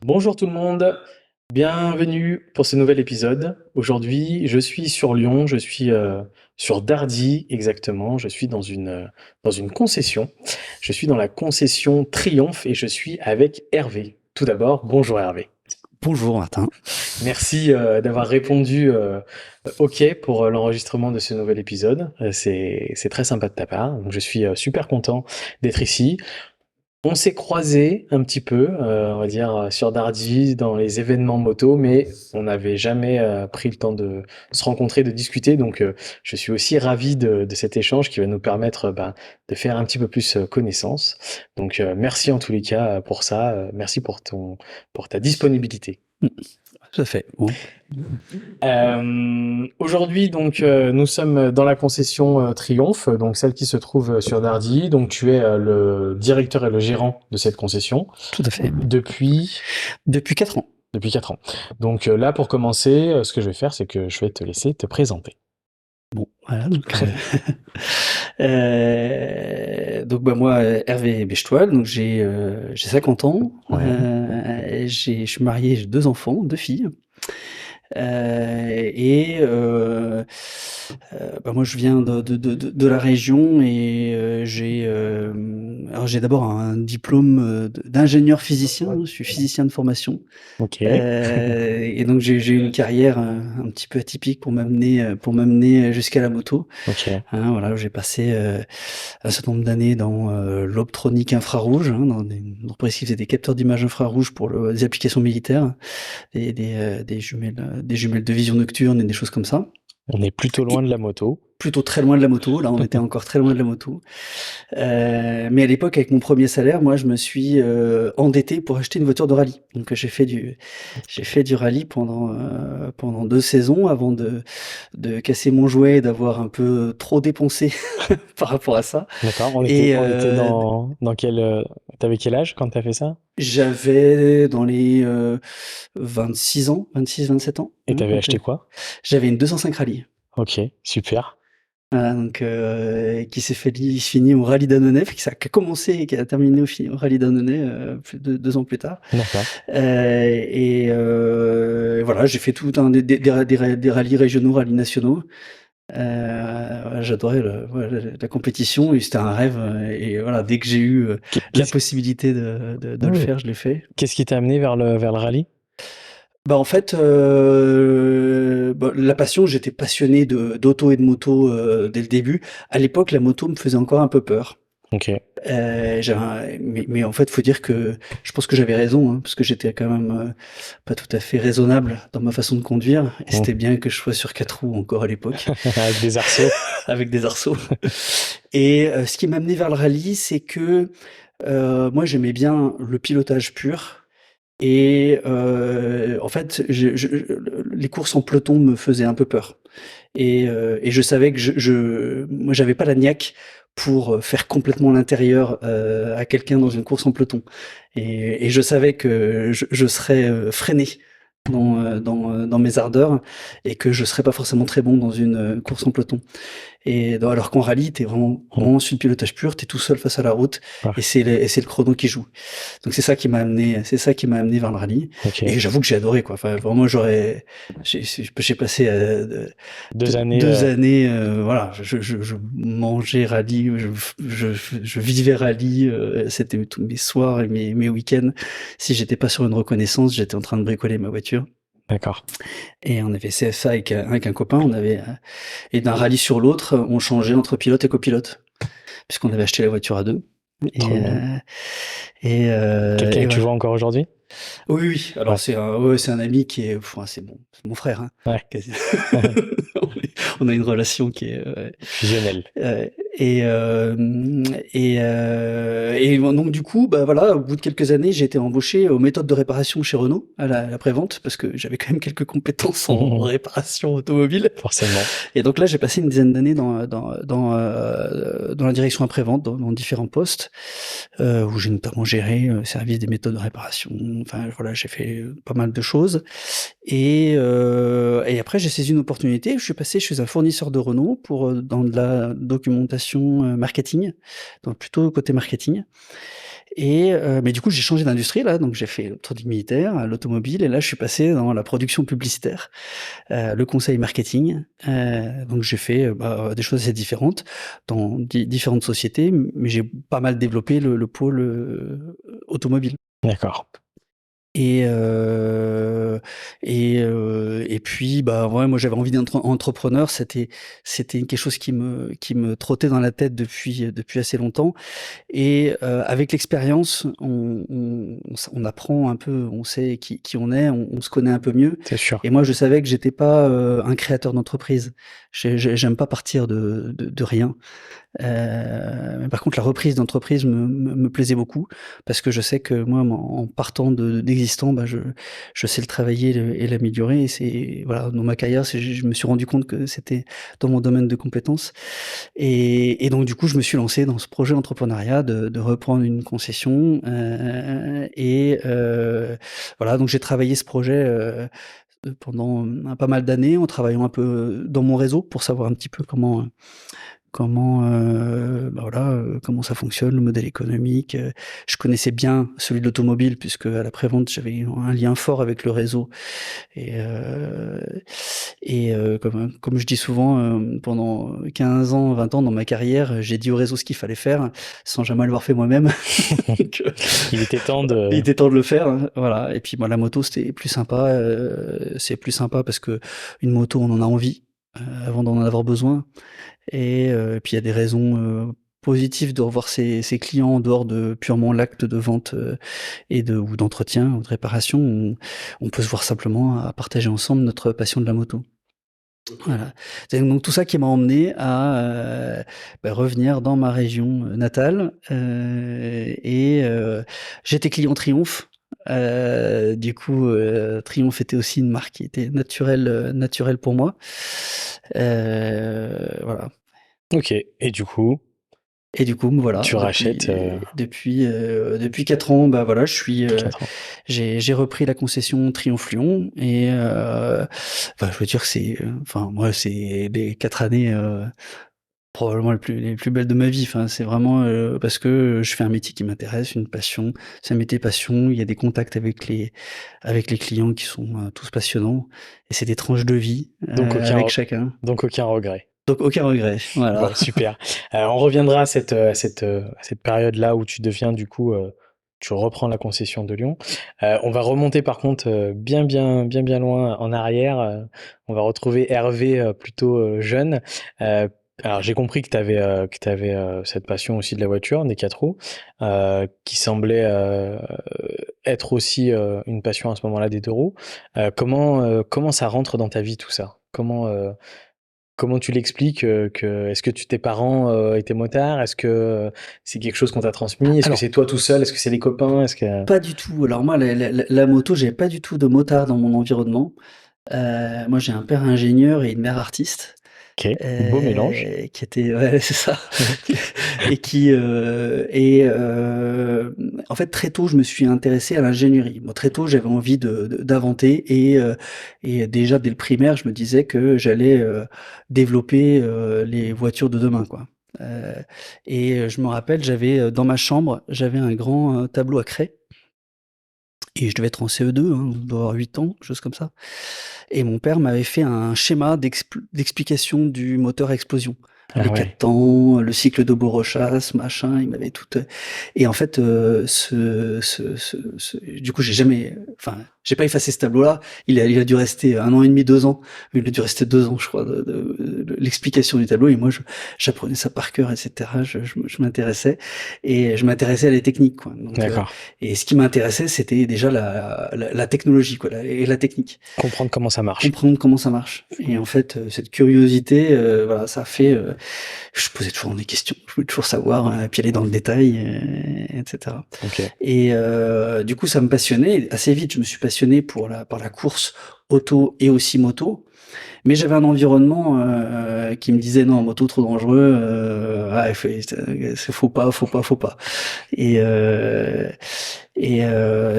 Bonjour tout le monde, bienvenue pour ce nouvel épisode. Aujourd'hui, je suis sur Lyon, je suis sur Dardy exactement, je suis dans une concession. Je suis dans la concession Triomphe et je suis avec Hervé. Tout d'abord, bonjour Hervé. Bonjour Martin. Merci d'avoir répondu OK pour l'enregistrement de ce nouvel épisode. C'est très sympa de ta part. Donc, je suis super content d'être ici. On s'est croisés un petit peu, on va dire, sur Dardy, dans les événements moto, mais on n'avait jamais pris le temps de se rencontrer, de discuter. Donc, je suis aussi ravi de cet échange qui va nous permettre de faire un petit peu plus connaissance. Donc, merci en tous les cas pour ça. Merci pour ta disponibilité. Tout à fait. Bon. Aujourd'hui, donc, nous sommes dans la concession Triomphe, donc celle qui se trouve sur Dardy. Donc, tu es le directeur et le gérant de cette concession Tout à fait. depuis Depuis 4 ans. depuis 4 ans. Donc là, pour commencer, ce que je vais faire, c'est que je vais te laisser te présenter. Bon, voilà. Donc moi, Hervé Bechtoil, donc j'ai 50 ans. Ouais. Je suis marié, j'ai 2 enfants, 2 filles. Et moi je viens de la région et j'ai d'abord un diplôme d'ingénieur physicien, hein, je suis physicien de formation. Ok. Et donc j'ai eu une carrière un petit peu atypique pour m'amener jusqu'à la moto. Ok. Hein, voilà, j'ai passé un certain nombre d'années dans l'optronique infrarouge, hein, dans une entreprise qui faisait des capteurs d'images infrarouges pour des applications militaires, des jumelles de vision nocturne et des choses comme ça. On est plutôt loin Et de la moto. plutôt très loin de la moto, là on était encore très loin de la moto. Mais à l'époque, avec mon premier salaire, moi je me suis endetté pour acheter une voiture de rallye. Donc j'ai fait du rallye pendant 2 saisons avant de casser mon jouet et d'avoir un peu trop dépensé par rapport à ça. D'accord. Et On était dans quel, t'avais quel âge quand t'as fait ça? j'avais dans les 26 ans, 26-27 ans, Et t'avais donc acheté quoi? j'avais une 205 rallye. Ok, super. Voilà, donc qui s'est fini au rallye d'Annonay, qui a commencé et qui a terminé au rallye d'Annonay plus de 2 ans plus tard. D'accord. Voilà, j'ai fait tout des rallyes régionaux, rallyes nationaux. Voilà, j'adorais la compétition et c'était un rêve. Et voilà, dès que j'ai eu la Qu'est-ce possibilité de le oui. faire, je l'ai fait. Qu'est-ce qui t'a amené vers le rallye? Bah en fait, la passion, j'étais passionné d'auto et de moto dès le début. À l'époque, la moto me faisait encore un peu peur. Ok. Mais en fait, faut dire que je pense que j'avais raison, hein, parce que j'étais quand même pas tout à fait raisonnable dans ma façon de conduire. Et Mmh. c'était bien que je sois sur 4 roues encore à l'époque, Avec des arceaux. avec des arceaux. Et ce qui m'a amené vers le rallye, c'est que moi j'aimais bien le pilotage pur. Et en fait, les courses en peloton me faisaient un peu peur. Et je savais que moi, j'avais pas la niaque pour faire complètement l'intérieur à quelqu'un dans une course en peloton. Et je savais que je serais freiné dans mes ardeurs et que je serais pas forcément très bon dans une course en peloton. Alors qu'en rallye, t'es Mmh. vraiment sur le pilotage pur, t'es tout seul face à la route Ouais. et c'est le chrono qui joue. Donc c'est ça qui m'a amené vers le rallye. Ok. Et j'avoue que j'ai adoré, quoi. Enfin, vraiment, j'ai passé 2 années. 2 années, voilà, je mangeais rallye, je vivais rallye, c'était tous mes soirs et mes week-ends. Si j'étais pas sur une reconnaissance, j'étais en train de bricoler ma voiture. D'accord. Et on avait fait ça avec un copain, et d'un rallye sur l'autre, on changeait entre pilote et copilote, puisqu'on avait acheté la voiture à deux. Et, Trop bien. Quelqu'un et que tu voilà. vois encore aujourd'hui? Oui, oui. Alors Ouais. c'est un ami qui est, enfin, c'est mon frère, hein. Ouais. Quasi. On a une relation qui est, Fusionnel. euh, et donc du coup, bah voilà, au bout de quelques années, j'ai été embauché aux méthodes de réparation chez Renault à la prévente, parce que j'avais quand même quelques compétences en réparation automobile. Forcément. Et donc là, j'ai passé une dizaine d'années dans la direction après-vente, dans différents postes, où j'ai notamment géré le service des méthodes de réparation. Enfin voilà, j'ai fait pas mal de choses. Et après, j'ai saisi une opportunité. Je suis passé chez un fournisseur de Renault dans de la documentation marketing, donc plutôt côté marketing. Mais du coup, j'ai changé d'industrie là, donc j'ai fait l'automobile militaire, l'automobile, et là, je suis passé dans la production publicitaire, le conseil marketing. Donc j'ai fait des choses assez différentes dans différentes sociétés, mais j'ai pas mal développé le pôle automobile. D'accord. Et puis ouais, moi j'avais envie d'être entrepreneur, c'était quelque chose qui me trottait dans la tête depuis assez longtemps. Et avec l'expérience, on apprend un peu, on sait qui on est, on se connaît un peu mieux. C'est sûr. Et moi, je savais que j'étais pas un créateur d'entreprise. J'aime pas partir de rien. Mais par contre, la reprise d'entreprise me plaisait beaucoup parce que je sais que moi, en partant d'existant, je sais le travailler et l'améliorer. Et c'est voilà, dans ma carrière, je me suis rendu compte que c'était dans mon domaine de compétences. Et donc du coup, je me suis lancé dans ce projet d'entrepreneuriat de reprendre une concession. Voilà, donc j'ai travaillé ce projet pendant pas mal d'années en travaillant un peu dans mon réseau pour savoir un petit peu comment ça fonctionne, le modèle économique. Je connaissais bien celui de l'automobile puisque à la prévente, j'avais un lien fort avec le réseau. Et, comme je dis souvent, pendant 15 ans, 20 ans dans ma carrière, j'ai dit au réseau ce qu'il fallait faire sans jamais l'avoir fait moi-même. Donc, Il était temps il de... était temps de le faire, hein, voilà. Et puis moi, la moto, c'était plus sympa. C'est plus sympa parce que une moto, on en a envie avant d'en avoir besoin. Et puis il y a des raisons positives de revoir ses clients en dehors de purement l'acte de vente ou d'entretien ou de réparation. On peut se voir simplement à partager ensemble notre passion de la moto. Voilà. C'est donc tout ça qui m'a emmené à revenir dans ma région natale. J'étais client Triumph. Du coup, Triumph était aussi une marque qui était naturelle pour moi. Voilà. Ok. Et du coup, Et du coup, voilà, tu rachètes depuis 4 ans, voilà, 4 ans. j'ai repris la concession Triomphe Lyon et je veux dire que moi, c'est les 4 années probablement les plus belles de ma vie. Enfin, c'est vraiment parce que je fais un métier qui m'intéresse, une passion. C'est un métier passion. Il y a des contacts avec les clients qui sont tous passionnants et c'est des tranches de vie Donc avec chacun. donc aucun regret. Donc aucun regret. Voilà. Bon, super. On reviendra à cette période-là où tu deviens, du coup, tu reprends la concession de Lyon. On va remonter par contre bien loin en arrière. On va retrouver Hervé plutôt jeune. Euh, alors j'ai compris que tu avais cette passion aussi de la voiture, des 4 roues, qui semblait être aussi une passion à ce moment-là des 2 roues. Comment ça rentre dans ta vie tout ça? Comment tu l'expliques est-ce que tes parents étaient motards? Est-ce que c'est quelque chose qu'on t'a transmis? Est-ce que Alors, c'est toi tout seul? Est-ce que c'est les copains? Est-ce que... pas du tout. Alors moi, la moto, j'avais pas du tout de motard dans mon environnement. Moi, j'ai un père ingénieur et une mère artiste, Ok, beau mélange. qui était ouais, c'est ça. Et en fait, très tôt, je me suis intéressé à l'ingénierie. Moi, très tôt, j'avais envie d'inventer et déjà dès le primaire, je me disais que j'allais développer les voitures de demain, quoi. Je me rappelle, j'avais dans ma chambre, j'avais un grand tableau à craie. Et je devais être en CE2, hein, je dois avoir 8 ans, quelque chose comme ça. Et mon père m'avait fait un schéma d'explication du moteur à explosion. Ah Les 4 ouais, temps, le cycle de Bourg-Rochas, machin, il m'avait tout. Et en fait, du coup, j'ai pas effacé ce tableau-là. Il a dû rester 1 an et demi, 2 ans. Il a dû rester 2 ans, je crois, de l'explication du tableau. Et moi, j'apprenais ça par cœur, etc. Je m'intéressais et je m'intéressais à les techniques, quoi. Donc, d'accord. et ce qui m'intéressait, c'était déjà la technologie, quoi, et la technique. Comprendre comment ça marche. Comprendre comment ça marche. Et en fait, cette curiosité, voilà, ça a fait, je posais toujours des questions, je voulais toujours savoir, puis aller dans le détail, etc. Ok. Et du coup, ça me passionnait. Assez vite, je me suis passionné par la course auto et aussi moto. Mais j'avais un environnement qui me disait non, moto trop dangereux, faut pas. Et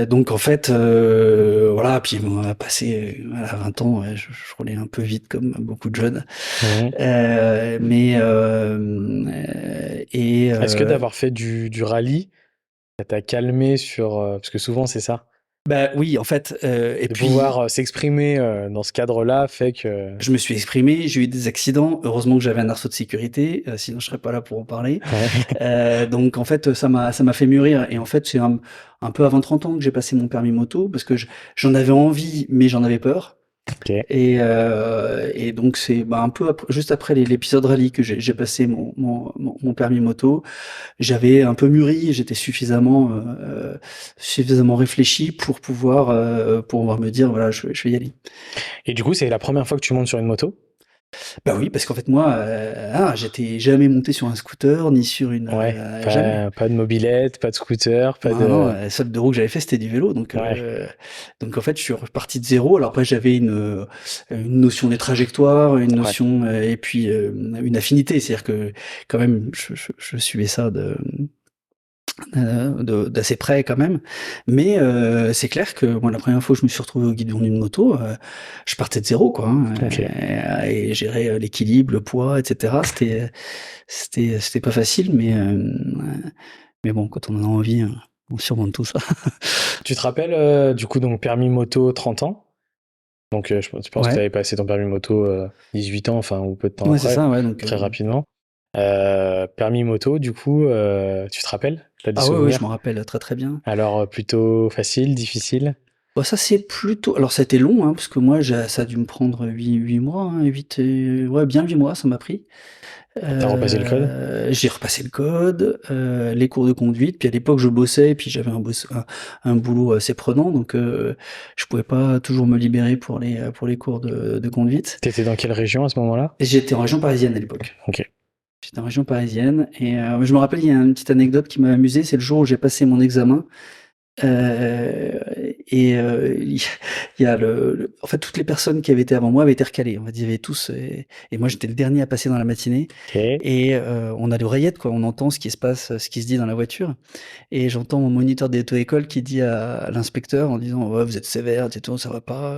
donc en fait, voilà. Puis on a passé à 20 ans, ouais, je roulais un peu vite comme beaucoup de jeunes. Mhm. Euh, mais euh, et Est-ce que euh, d'avoir fait du rallye, ça t'a calmé sur, parce que souvent c'est ça. Bah oui, en fait, et De puis pouvoir s'exprimer dans ce cadre-là fait que. je me suis exprimé, j'ai eu des accidents. Heureusement que j'avais un arceau de sécurité, sinon je serais pas là pour en parler. Ouais. Donc en fait, ça m'a fait mûrir. Et en fait, c'est un peu avant 30 ans que j'ai passé mon permis moto parce que j'en avais envie, mais j'en avais peur. Ok. Et donc c'est un peu juste après l'épisode rallye que j'ai passé mon permis moto. J'avais un peu mûri, j'étais suffisamment réfléchi pour pouvoir me dire voilà, je vais y aller. Et du coup, c'est la première fois que tu montes sur une moto? Bah oui, parce qu'en fait moi, j'étais jamais monté sur un scooter ni sur Ouais. jamais. Pas de mobilette, pas de scooter, pas Non, non, de. la seule 2 roues que j'avais fait, c'était du vélo, Ouais. donc en fait, je suis reparti de zéro. Alors après, j'avais une notion des trajectoires, une Ouais. notion, et puis, une affinité. C'est-à-dire que quand même, je suivais ça d'assez près quand même. Mais, c'est clair que moi, la première fois que je me suis retrouvé au guidon d'une moto, je partais de zéro, quoi, hein, Ok. et gérer, l'équilibre, le poids, et cetera. C'était pas facile, mais bon, quand on en a envie, on surmonte tout ça. Tu te rappelles, du coup, donc permis moto 30 ans? Donc, je pense que tu Ouais, avais passé ton permis moto 18 ans, enfin, ou peu de temps ouais, c'est après, ça, ouais, donc, très rapidement. Permis moto, du coup, tu te rappelles? T'as des ah ouais, ouais, je m'en souvenirs? rappelle très, très bien. Alors, plutôt facile, difficile? Bah, ça, c'est plutôt alors ça a été long, hein, parce que moi, ça a dû me prendre huit mois, hein, 8 ouais, bien 8 mois, ça m'a pris. T'as repassé le code? J'ai repassé le code, les cours de conduite, puis à l'époque, je bossais et puis j'avais un boulot assez prenant, donc, je pouvais pas toujours me libérer pour les cours de conduite. T'étais dans quelle région à ce moment-là? Et j'étais en région parisienne à l'époque. Ok. J'étais en région parisienne et, je me rappelle, il y a une petite anecdote qui m'a amusé, c'est le jour où j'ai passé mon examen. Il y a en fait, toutes les personnes qui avaient été avant moi avaient été recalées. En fait, ils avaient tous, et moi j'étais le dernier à passer dans la matinée. Ok. Et, on a l'oreillette, quoi. On entend ce qui se passe, ce qui se dit dans la voiture. Et j'entends mon moniteur d'auto-école qui dit à l'inspecteur en disant ouais, vous êtes sévère, etc., ça va pas.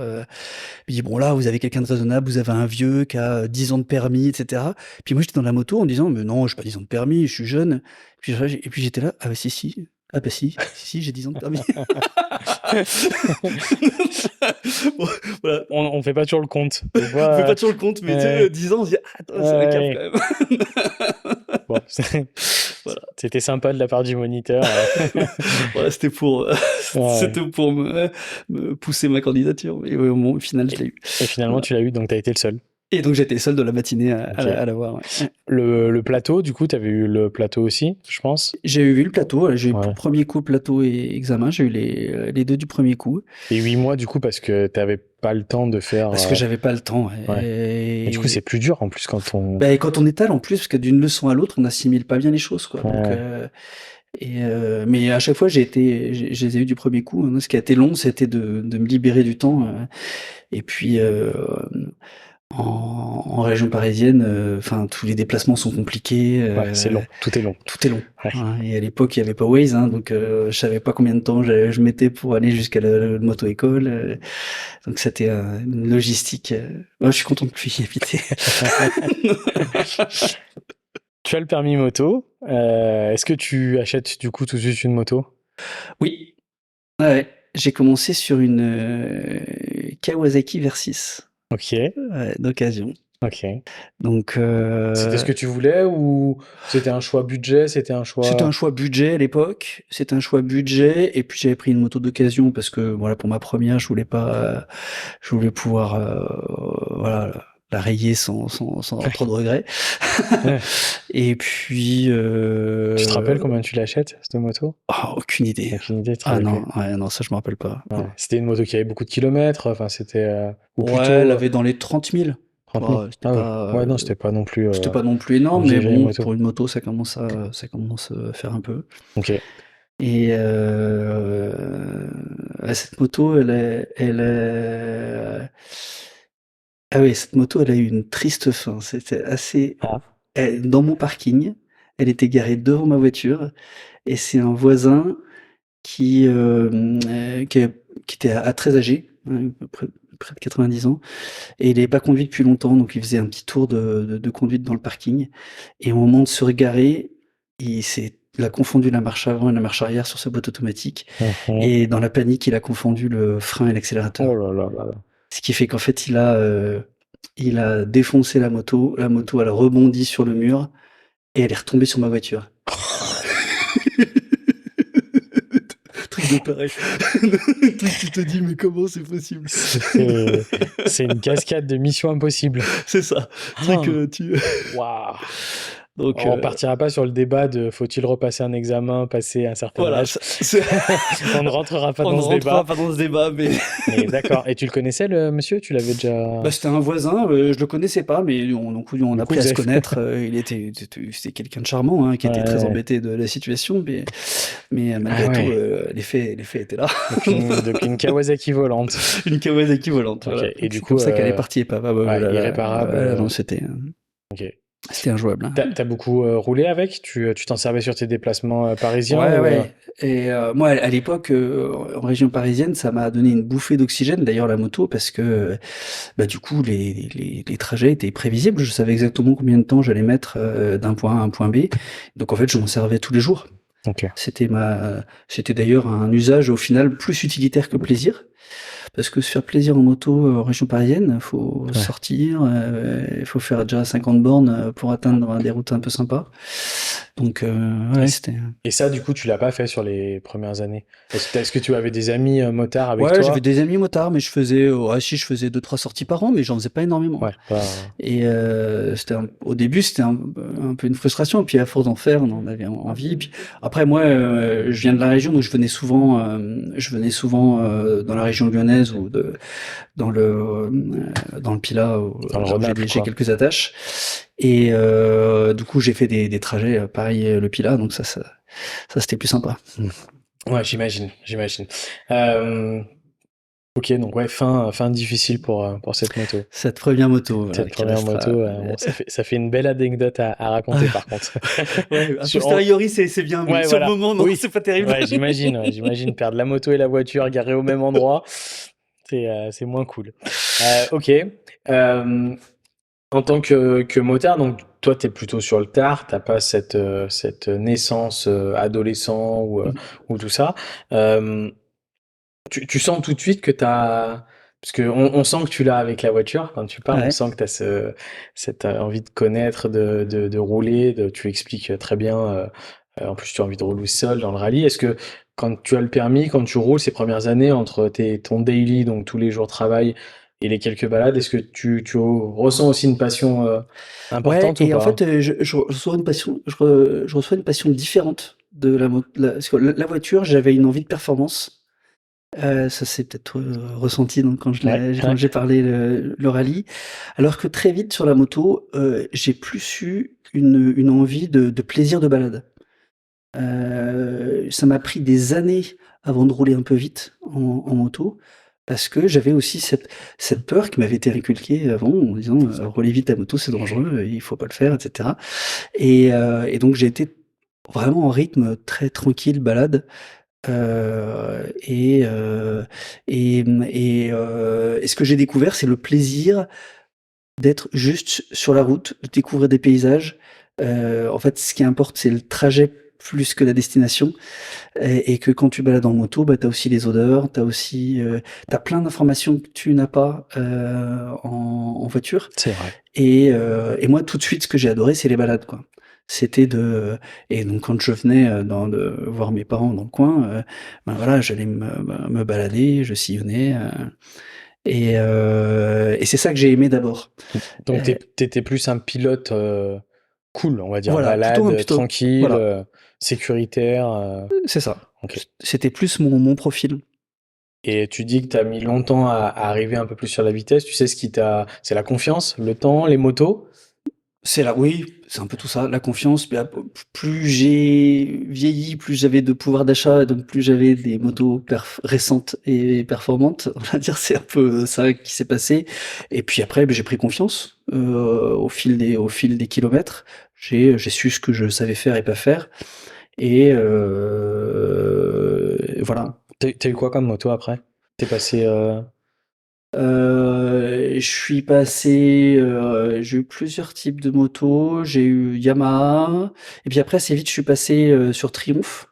Il dit bon là, vous avez quelqu'un de raisonnable, vous avez un vieux qui a 10 ans de permis, etc. Puis moi j'étais dans la moto en disant mais non, j'ai pas 10 ans de permis, je suis jeune. Et puis j'étais là, ah bah si. Ah bah si, j'ai 10 ans de permis. Bon, voilà. On fait pas toujours le compte. Des On fait fois, pas toujours le compte, mais tu sais, ouais, 10 ans, on se dit ah, attends, c'est un cap ouais. quand même. Bon, Voilà. c'était sympa de la part du moniteur. Voilà, Ouais. c'était pour me pousser ma candidature. Mais ouais, au final, je l'ai eu. Et finalement, Voilà. tu l'as eu, donc t'as été le seul. Et donc j'étais le seul de la matinée Ok. à l'avoir. Ouais. Le plateau, du coup, t'avais eu le plateau aussi, je pense. J'ai eu le plateau, j'ai eu Ouais. premier coup plateau et examen, j'ai eu les deux du premier coup, Et 8 mois, du coup, parce que t'avais pas le temps de faire. parce que j'avais pas le temps. Ouais. Et du coup, c'est plus dur en plus quand on. Ben, quand on étale en plus, parce que d'une leçon à l'autre, on n'assimile pas bien les choses, quoi. Donc, Ouais. mais à chaque fois, je les ai eu du premier coup, hein. Ce qui a été long, c'était de me libérer du temps. Et puis, en région parisienne, enfin, tous les déplacements sont compliqués. Ouais, c'est long. Tout est long. Tout est long. Ouais. Hein. Et à l'époque, il y avait pas Waze, hein, donc, je savais pas combien de temps je mettais pour aller jusqu'à la moto-école. Donc c'était, une logistique. Ouais, je suis content de plus y habiter. Tu as le permis moto. Est-ce que tu achètes du coup tout de suite une moto? Oui. Ouais. J'ai commencé sur une, Kawasaki Versys, Ok. ouais, d'occasion. Ok. Donc, C'était ce que tu voulais ou c'était un choix budget? C'était un c'était choix. un choix budget à l'époque. C'était un choix budget. Et puis j'avais pris une moto d'occasion parce que voilà, pour ma première, je voulais pouvoir, voilà, la rayer sans avoir trop de regrets. Ouais. Et puis, Tu te rappelles combien tu l'achètes, cette moto? aucune idée. Aucune idée, tu te Ah rappelles plus. non, ouais, non, ça je me rappelle pas. Ouais. Non. C'était une moto qui avait beaucoup de kilomètres, enfin c'était. Ou Ouais, elle plutôt avait dans les 30 000. 30 000. Bon, Ah ouais. Ouais, non, c'était pas non plus énorme, une mais vieille bon, moto. pour une moto, ça commence à faire un peu. Ok. Et, cette moto, ah oui, cette moto, elle a eu une triste fin. C'était assez, Ah. dans mon parking, elle était garée devant ma voiture, et c'est un voisin qui, qui était très âgé, hein, près de 90 ans, et il n'avait pas conduit depuis longtemps, donc il faisait un petit tour de conduite dans le parking. Et au moment de se regarer, il s'est il a confondu la marche avant et la marche arrière sur sa boîte automatique. Mhm. Et dans la panique, il a confondu le frein et Oh l'accélérateur. là là là là. Ce qui fait qu'en fait, il a défoncé la moto. La moto, elle a rebondi sur le mur et elle est retombée sur ma voiture. Truc de taré. Truc, tu te dis, mais comment c'est possible? C'est une cascade de Mission Impossible. C'est ça. Truc, Waouh. Donc, On partira pas sur le débat de faut-il repasser un examen, passer un certain voilà, âge. On ne rentrera pas on dans ne ce rentrera débat. pas dans ce débat, mais Mais d'accord. Et tu le connaissais, le monsieur? Tu l'avais déjà. bah, c'était un voisin, je le connaissais pas, mais donc on Du a coup, appris à vous se avez- connaître. C'était quelqu'un de charmant, hein, qui était très Ouais. embêté de la situation, mais malgré Ah ouais. tout, les faits étaient là. Donc une Kawasaki volante. Une Kawasaki volante, Ok. voilà. Et Donc du c'est coup, comme ça qu'elle est partie épave. Ah ouais, ouais, là, là, irréparable. non, c'était Ok. injouable, hein. T'as beaucoup roulé avec? Tu t'en servais sur tes déplacements parisiens Ouais, ou ouais. Et moi, à l'époque, en région parisienne, ça m'a donné une bouffée d'oxygène, d'ailleurs, la moto, parce que bah, du coup, les trajets étaient prévisibles. Je savais exactement combien de temps j'allais mettre d'un point A à un point B. Donc, en fait, je m'en servais tous les jours. Ok. C'était d'ailleurs un usage, au final, plus utilitaire que plaisir. Parce que se faire plaisir en moto en région parisienne, faut Ouais. sortir, il faut faire déjà 50 bornes pour atteindre des routes un peu sympas. Donc, ouais, c'était... Et ça, du coup, tu l'as pas fait sur les premières années. Est-ce que tu avais des amis motards avec Ouais, j'avais toi? des amis motards, mais je faisais, si, je faisais 2-3 sorties par an, mais j'en faisais pas énormément. Ouais, pas. Et au début, c'était un peu une frustration. Et puis à force d'en faire, on en avait envie. Et puis après, moi, je viens de la région, donc je venais souvent dans la région lyonnaise ou dans le Pilat, Dans le là où Rhône-Alpes, j'ai quoi. quelques attaches. Et du coup, j'ai fait des trajets pareil le Pilat, donc ça c'était plus sympa. Ouais, j'imagine. Euh, ok, donc ouais, fin difficile pour cette moto. Cette première moto, voilà, Cette qui première restera. moto, bon, ça fait une belle anecdote à raconter par contre. Ouais, a Sur- posteriori, c'est bien, mais Ouais, sur le voilà. moment, non, Oui. c'est pas terrible. Ouais, j'imagine perdre la moto et la voiture garées au même endroit, c'est moins cool. Ok. En tant que motard, donc toi, tu es plutôt sur le tard, t'as pas cette naissance adolescent ou tout ça. Euh, tu sens tout de suite que t'as... Parce que on sent que tu l'as avec la voiture, quand tu parles, on Ouais. sent que tu as cette envie de connaître, de rouler, tu expliques très bien, en plus tu as envie de rouler seul dans le rallye. Est-ce que quand tu as le permis, quand tu roules ces premières années, entre ton daily, donc tous les jours de travail, et les quelques balades, est-ce que tu ressens aussi une passion Ouais, importante ou et en pas? fait, je reçois une passion, je reçois une passion différente de parce que la voiture, j'avais une envie de performance. Ça s'est peut-être ressenti donc, Ouais, quand ouais. j'ai parlé le rallye. Alors que très vite sur la moto, j'ai plus eu une envie de plaisir de balade. Ça m'a pris des années avant de rouler un peu vite en moto, parce que j'avais aussi cette peur qui m'avait été inculquée avant en disant, «Rouler vite à moto, c'est dangereux, il faut pas le faire» et cetera. Et donc j'ai été vraiment en rythme très tranquille, balade, et ce que j'ai découvert, c'est le plaisir d'être juste sur la route, de découvrir des paysages. En fait, ce qui importe, c'est le trajet plus que la destination. Et que quand tu balades en moto, bah, tu as aussi les odeurs, tu as aussi, tu plein d'informations que tu n'as pas, en voiture. C'est vrai. Et moi, tout de suite, ce que j'ai adoré, c'est les balades, quoi. C'était et donc quand je venais, voir mes parents dans le coin, ben voilà, j'allais me balader, je sillonnais, et c'est ça que j'ai aimé d'abord. Donc Heu, t'étais plus un pilote cool, on va dire, voilà, balade, plutôt tranquille, voilà, sécuritaire. c'est ça. Ok. C'était plus mon profil. Et tu dis que tu as mis longtemps à arriver un peu plus sur la vitesse. Tu sais ce qui t'a... C'est la confiance, le temps, les motos? Oui, c'est un peu tout ça, la confiance. Mais plus j'ai vieilli, plus j'avais de pouvoir d'achat, donc plus j'avais des motos récentes et performantes. On va dire, c'est un peu ça qui s'est passé. Et puis après, ben, j'ai pris confiance au fil des kilomètres. J'ai su ce que je savais faire et pas faire. Et voilà. T'as eu quoi comme moto après? T'es passé... Je suis passé, j'ai eu plusieurs types de motos. J'ai eu Yamaha et puis après assez vite je suis passé, sur Triumph.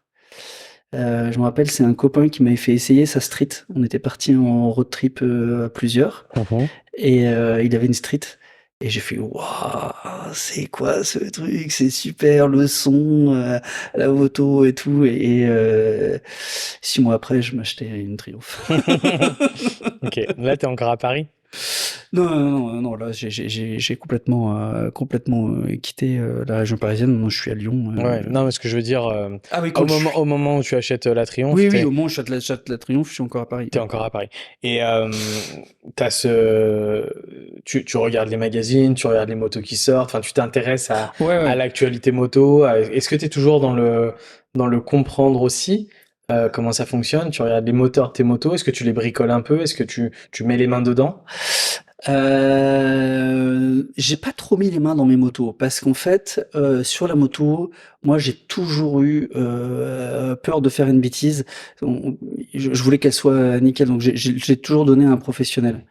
Je me rappelle, c'est un copain qui m'avait fait essayer sa Street. On était partis en road trip, à plusieurs Mhm. et il avait une Street et j'ai fait: «Waouh, c'est quoi ce truc? C'est super le son, la moto et tout» et 6 mois après, je m'achetais une Triumph. Ok, là t'es encore à Paris? Non, non, non, non, là, j'ai complètement, quitté la région parisienne. Maintenant, je suis à Lyon. Ouais, non, mais ce que je veux dire, Ah oui, au quand je moment, suis. au moment où tu achètes la Triomphe, Oui, oui, au moment où je la Triomphe, je suis encore à Paris. t'es Ouais. encore à Paris. Et t'as ce, tu regardes les magazines, tu regardes les motos qui sortent, enfin, tu t'intéresses Ouais, à ouais. l'actualité moto. Est-ce que t'es toujours dans le comprendre aussi, comment ça fonctionne? Tu regardes les moteurs de tes motos, est-ce que tu les bricoles un peu? Est-ce que tu mets les mains dedans? J'ai pas trop mis les mains dans mes motos parce qu'en fait, sur la moto, moi j'ai toujours eu peur de faire une bêtise. Je voulais qu'elle soit nickel, donc j'ai toujours donné à un professionnel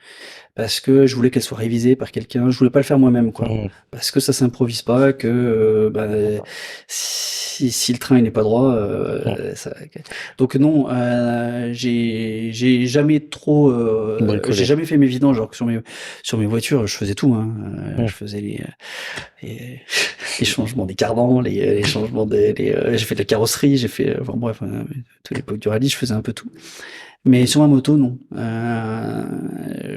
parce que je voulais qu'elle soit révisée par quelqu'un. Je voulais pas le faire moi-même, quoi. Mhm. Parce que ça s'improvise pas, que bah, si le train il n'est pas droit, Mhm. donc non, j'ai jamais trop, j'ai Bricolé. jamais fait mes vidanges. Alors que sur mes voitures, je faisais tout. Hein. Mhm. Je faisais les, les changements des cardans, les changements j'ai fait de la carrosserie, j'ai fait, enfin bref, tous les l'époque du rallye, je faisais un peu tout. Mais sur ma moto, non.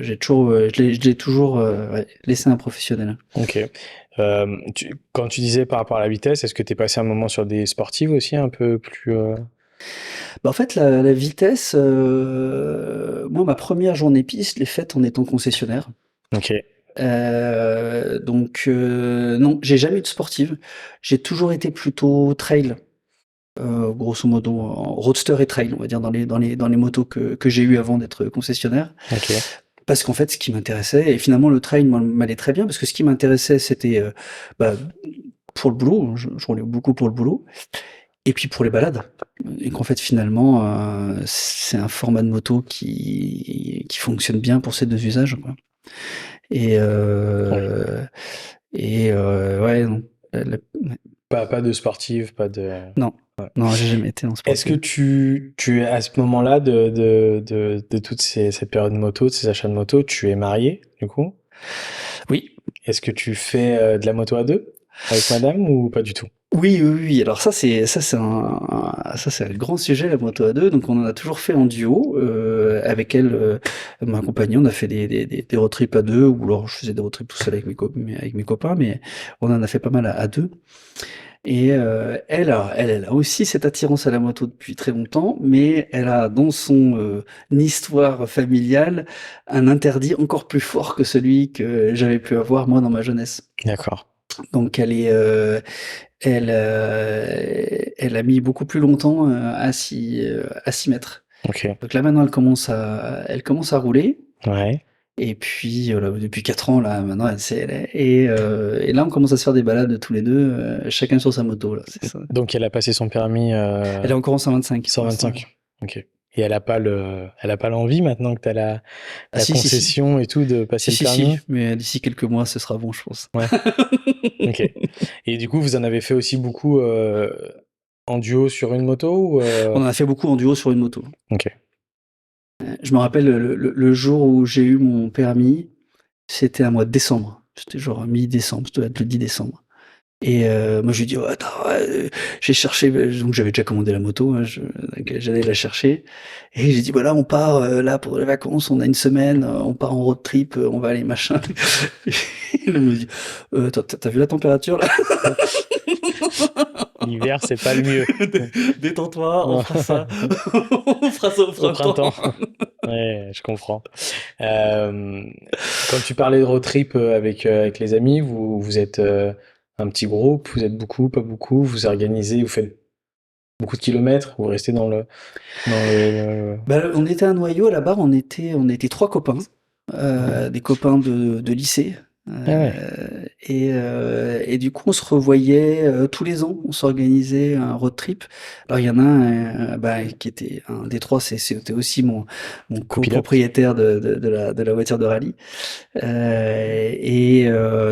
J'ai toujours, je l'ai toujours ouais, laissé à un professionnel. Ok. Quand tu disais par rapport à la vitesse, est-ce que t'es passé un moment sur des sportives aussi un peu plus... Bah, en fait, la vitesse, moi, ma première journée piste, je l'ai faite en étant concessionnaire. Ok. Donc, non, j'ai jamais eu de sportive. J'ai toujours été plutôt trail, grosso modo, en roadster et trail, on va dire, dans les motos que j'ai eues avant d'être concessionnaire. Ok. Parce qu'en fait, ce qui m'intéressait, et finalement, le trail m'allait très bien, parce que ce qui m'intéressait, c'était bah, pour le boulot, je roulais beaucoup pour le boulot, et puis pour les balades. Et qu'en fait, finalement, c'est un format de moto qui fonctionne bien pour ces deux usages, quoi. Et, Oui. ouais, non. Ouais. Pas de sportive, pas de... Non, non, j'ai jamais été en Est-ce que sportive. tu es à ce moment-là de toute cette période moto, de ces achats de moto, tu es marié, du coup? Oui, Est-ce que tu fais de la moto à deux avec madame ou pas du tout? oui, oui, oui. Alors ça c'est un grand sujet, la moto à deux. Donc on en a toujours fait en duo avec elle, ma compagne. On a fait des road trips à deux, ou alors je faisais des road trips tout seul avec avec mes copains, mais on en a fait pas mal à deux. Et elle a aussi cette attirance à la moto depuis très longtemps, mais elle a dans son histoire familiale un interdit encore plus fort que celui que j'avais pu avoir moi dans ma jeunesse. D'accord. Donc elle a mis beaucoup plus longtemps à s'y mettre. Ok. Donc là maintenant elle commence à rouler. Ouais. Et puis voilà, depuis 4 ans là maintenant et là on commence à se faire des balades tous les deux, chacun sur sa moto là, c'est ça. Donc elle a passé son permis Elle est encore en 125 pour l'instant. 125. Ok. Et elle a pas l'envie maintenant que t'as Ah la si, si, si. concession et tout de passer Si, le si, si, permis? mais d'ici quelques mois ce sera bon je pense. Ouais. Ok. Et du coup, vous en avez fait aussi beaucoup en duo sur une moto ou On en a fait beaucoup en duo sur une moto. Ok. Je me rappelle le jour où j'ai eu mon permis, c'était un mois de décembre. C'était genre mi-décembre, ça doit être le 10 décembre. Et moi je lui dis: «Oh attends, j'ai cherché», donc j'avais déjà commandé la moto, hein, donc j'allais la chercher et j'ai dit: «Voilà, on part, là pour les vacances, on a une semaine, on part en road trip, on va aller machin». Et il me dit: «Tu vu la température là? L'hiver, c'est pas le mieux. Détends-toi, on Non. fera ça. On fera ça au Au printemps». printemps. Ouais, je comprends. Euh, Quand tu parlais de road trip avec les amis, vous êtes un petit groupe, vous êtes beaucoup, pas beaucoup, vous organisez, vous faites beaucoup de kilomètres, vous restez dans le... Bah, on était un noyau à la barre, on était 3 copains, des copains de lycée. Ah ouais. Et du coup, on se revoyait tous les ans. On s'organisait un road trip. Alors, il y en a un qui était un des trois, c'était aussi mon Copilote. copropriétaire de la voiture de rallye.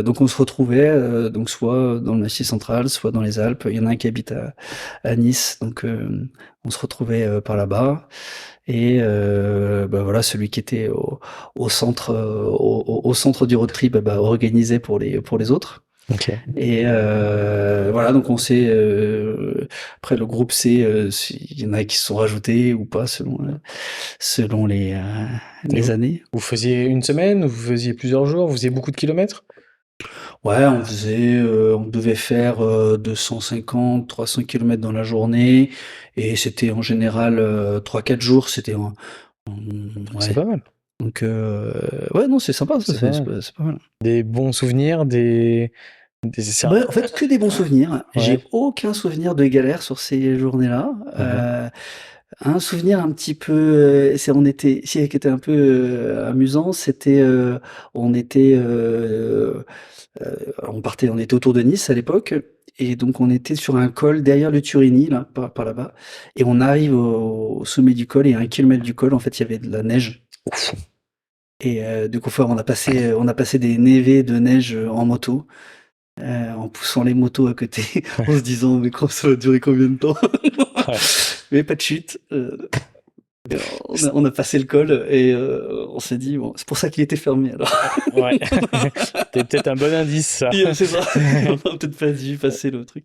Donc, on se retrouvait donc soit dans le Massif central, soit dans les Alpes. Il y en a un qui habite à Nice, donc on se retrouvait par là-bas. Et voilà, celui qui était au centre, au centre du road trip, organisait pour les autres. Ok. Et voilà, donc on s'est après le groupe C, il y en a qui se sont rajoutés ou pas selon Et les années. vous faisiez une semaine ou vous faisiez plusieurs jours? Vous faisiez beaucoup de kilomètres? Ouais, on devait faire 250, 300 kilomètres dans la journée, et c'était en général 3-4 jours. C'est Ouais. pas mal. Donc ouais, non, c'est sympa, ça, C'est pas mal. c'est pas mal. Des bons souvenirs, Bah, en fait, que des bons souvenirs. Ouais. J'ai aucun souvenir de galère sur ces journées-là. Un souvenir un petit peu, qui était un peu amusant, c'était, on était autour de Nice à l'époque, et donc on était sur un col derrière le Turini, là, par là-bas, et on arrive au sommet du col, et à 1 kilomètre du col, en fait, il y avait de la neige. Et du coup, on a passé des névés de neige en moto, en poussant les motos à côté, en se disant mais ça va durer combien de temps? Ouais. Mais pas de chute. On a passé le col, et on s'est dit bon, c'est pour ça qu'il était fermé alors. Ouais. C'était peut-être un bon indice, ça. C'est ça. On a peut-être pas dû passer le truc.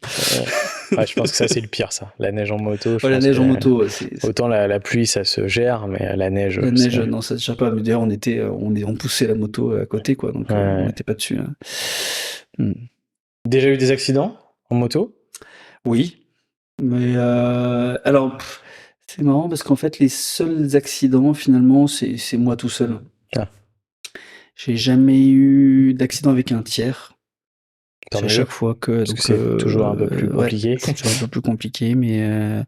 Ouais, je pense que ça, c'est le pire, ça. La neige en moto, je Ouais, la pense neige que en moto, autant la pluie, ça se gère, mais la neige, la neige, c'est... non, ça se gère pas. Mais d'ailleurs, on poussait la moto à côté, quoi, donc on Ouais. n'était pas dessus, hein. Hmm. Déjà eu des accidents en moto? Oui, mais alors, c'est marrant parce qu'en fait, les seuls accidents, finalement, c'est moi tout seul. Ah, J'ai jamais eu d'accident avec un tiers. tant C'est à mieux. chaque fois que Parce que c'est toujours un peu plus ouais, compliqué. c'est toujours un peu plus compliqué, mais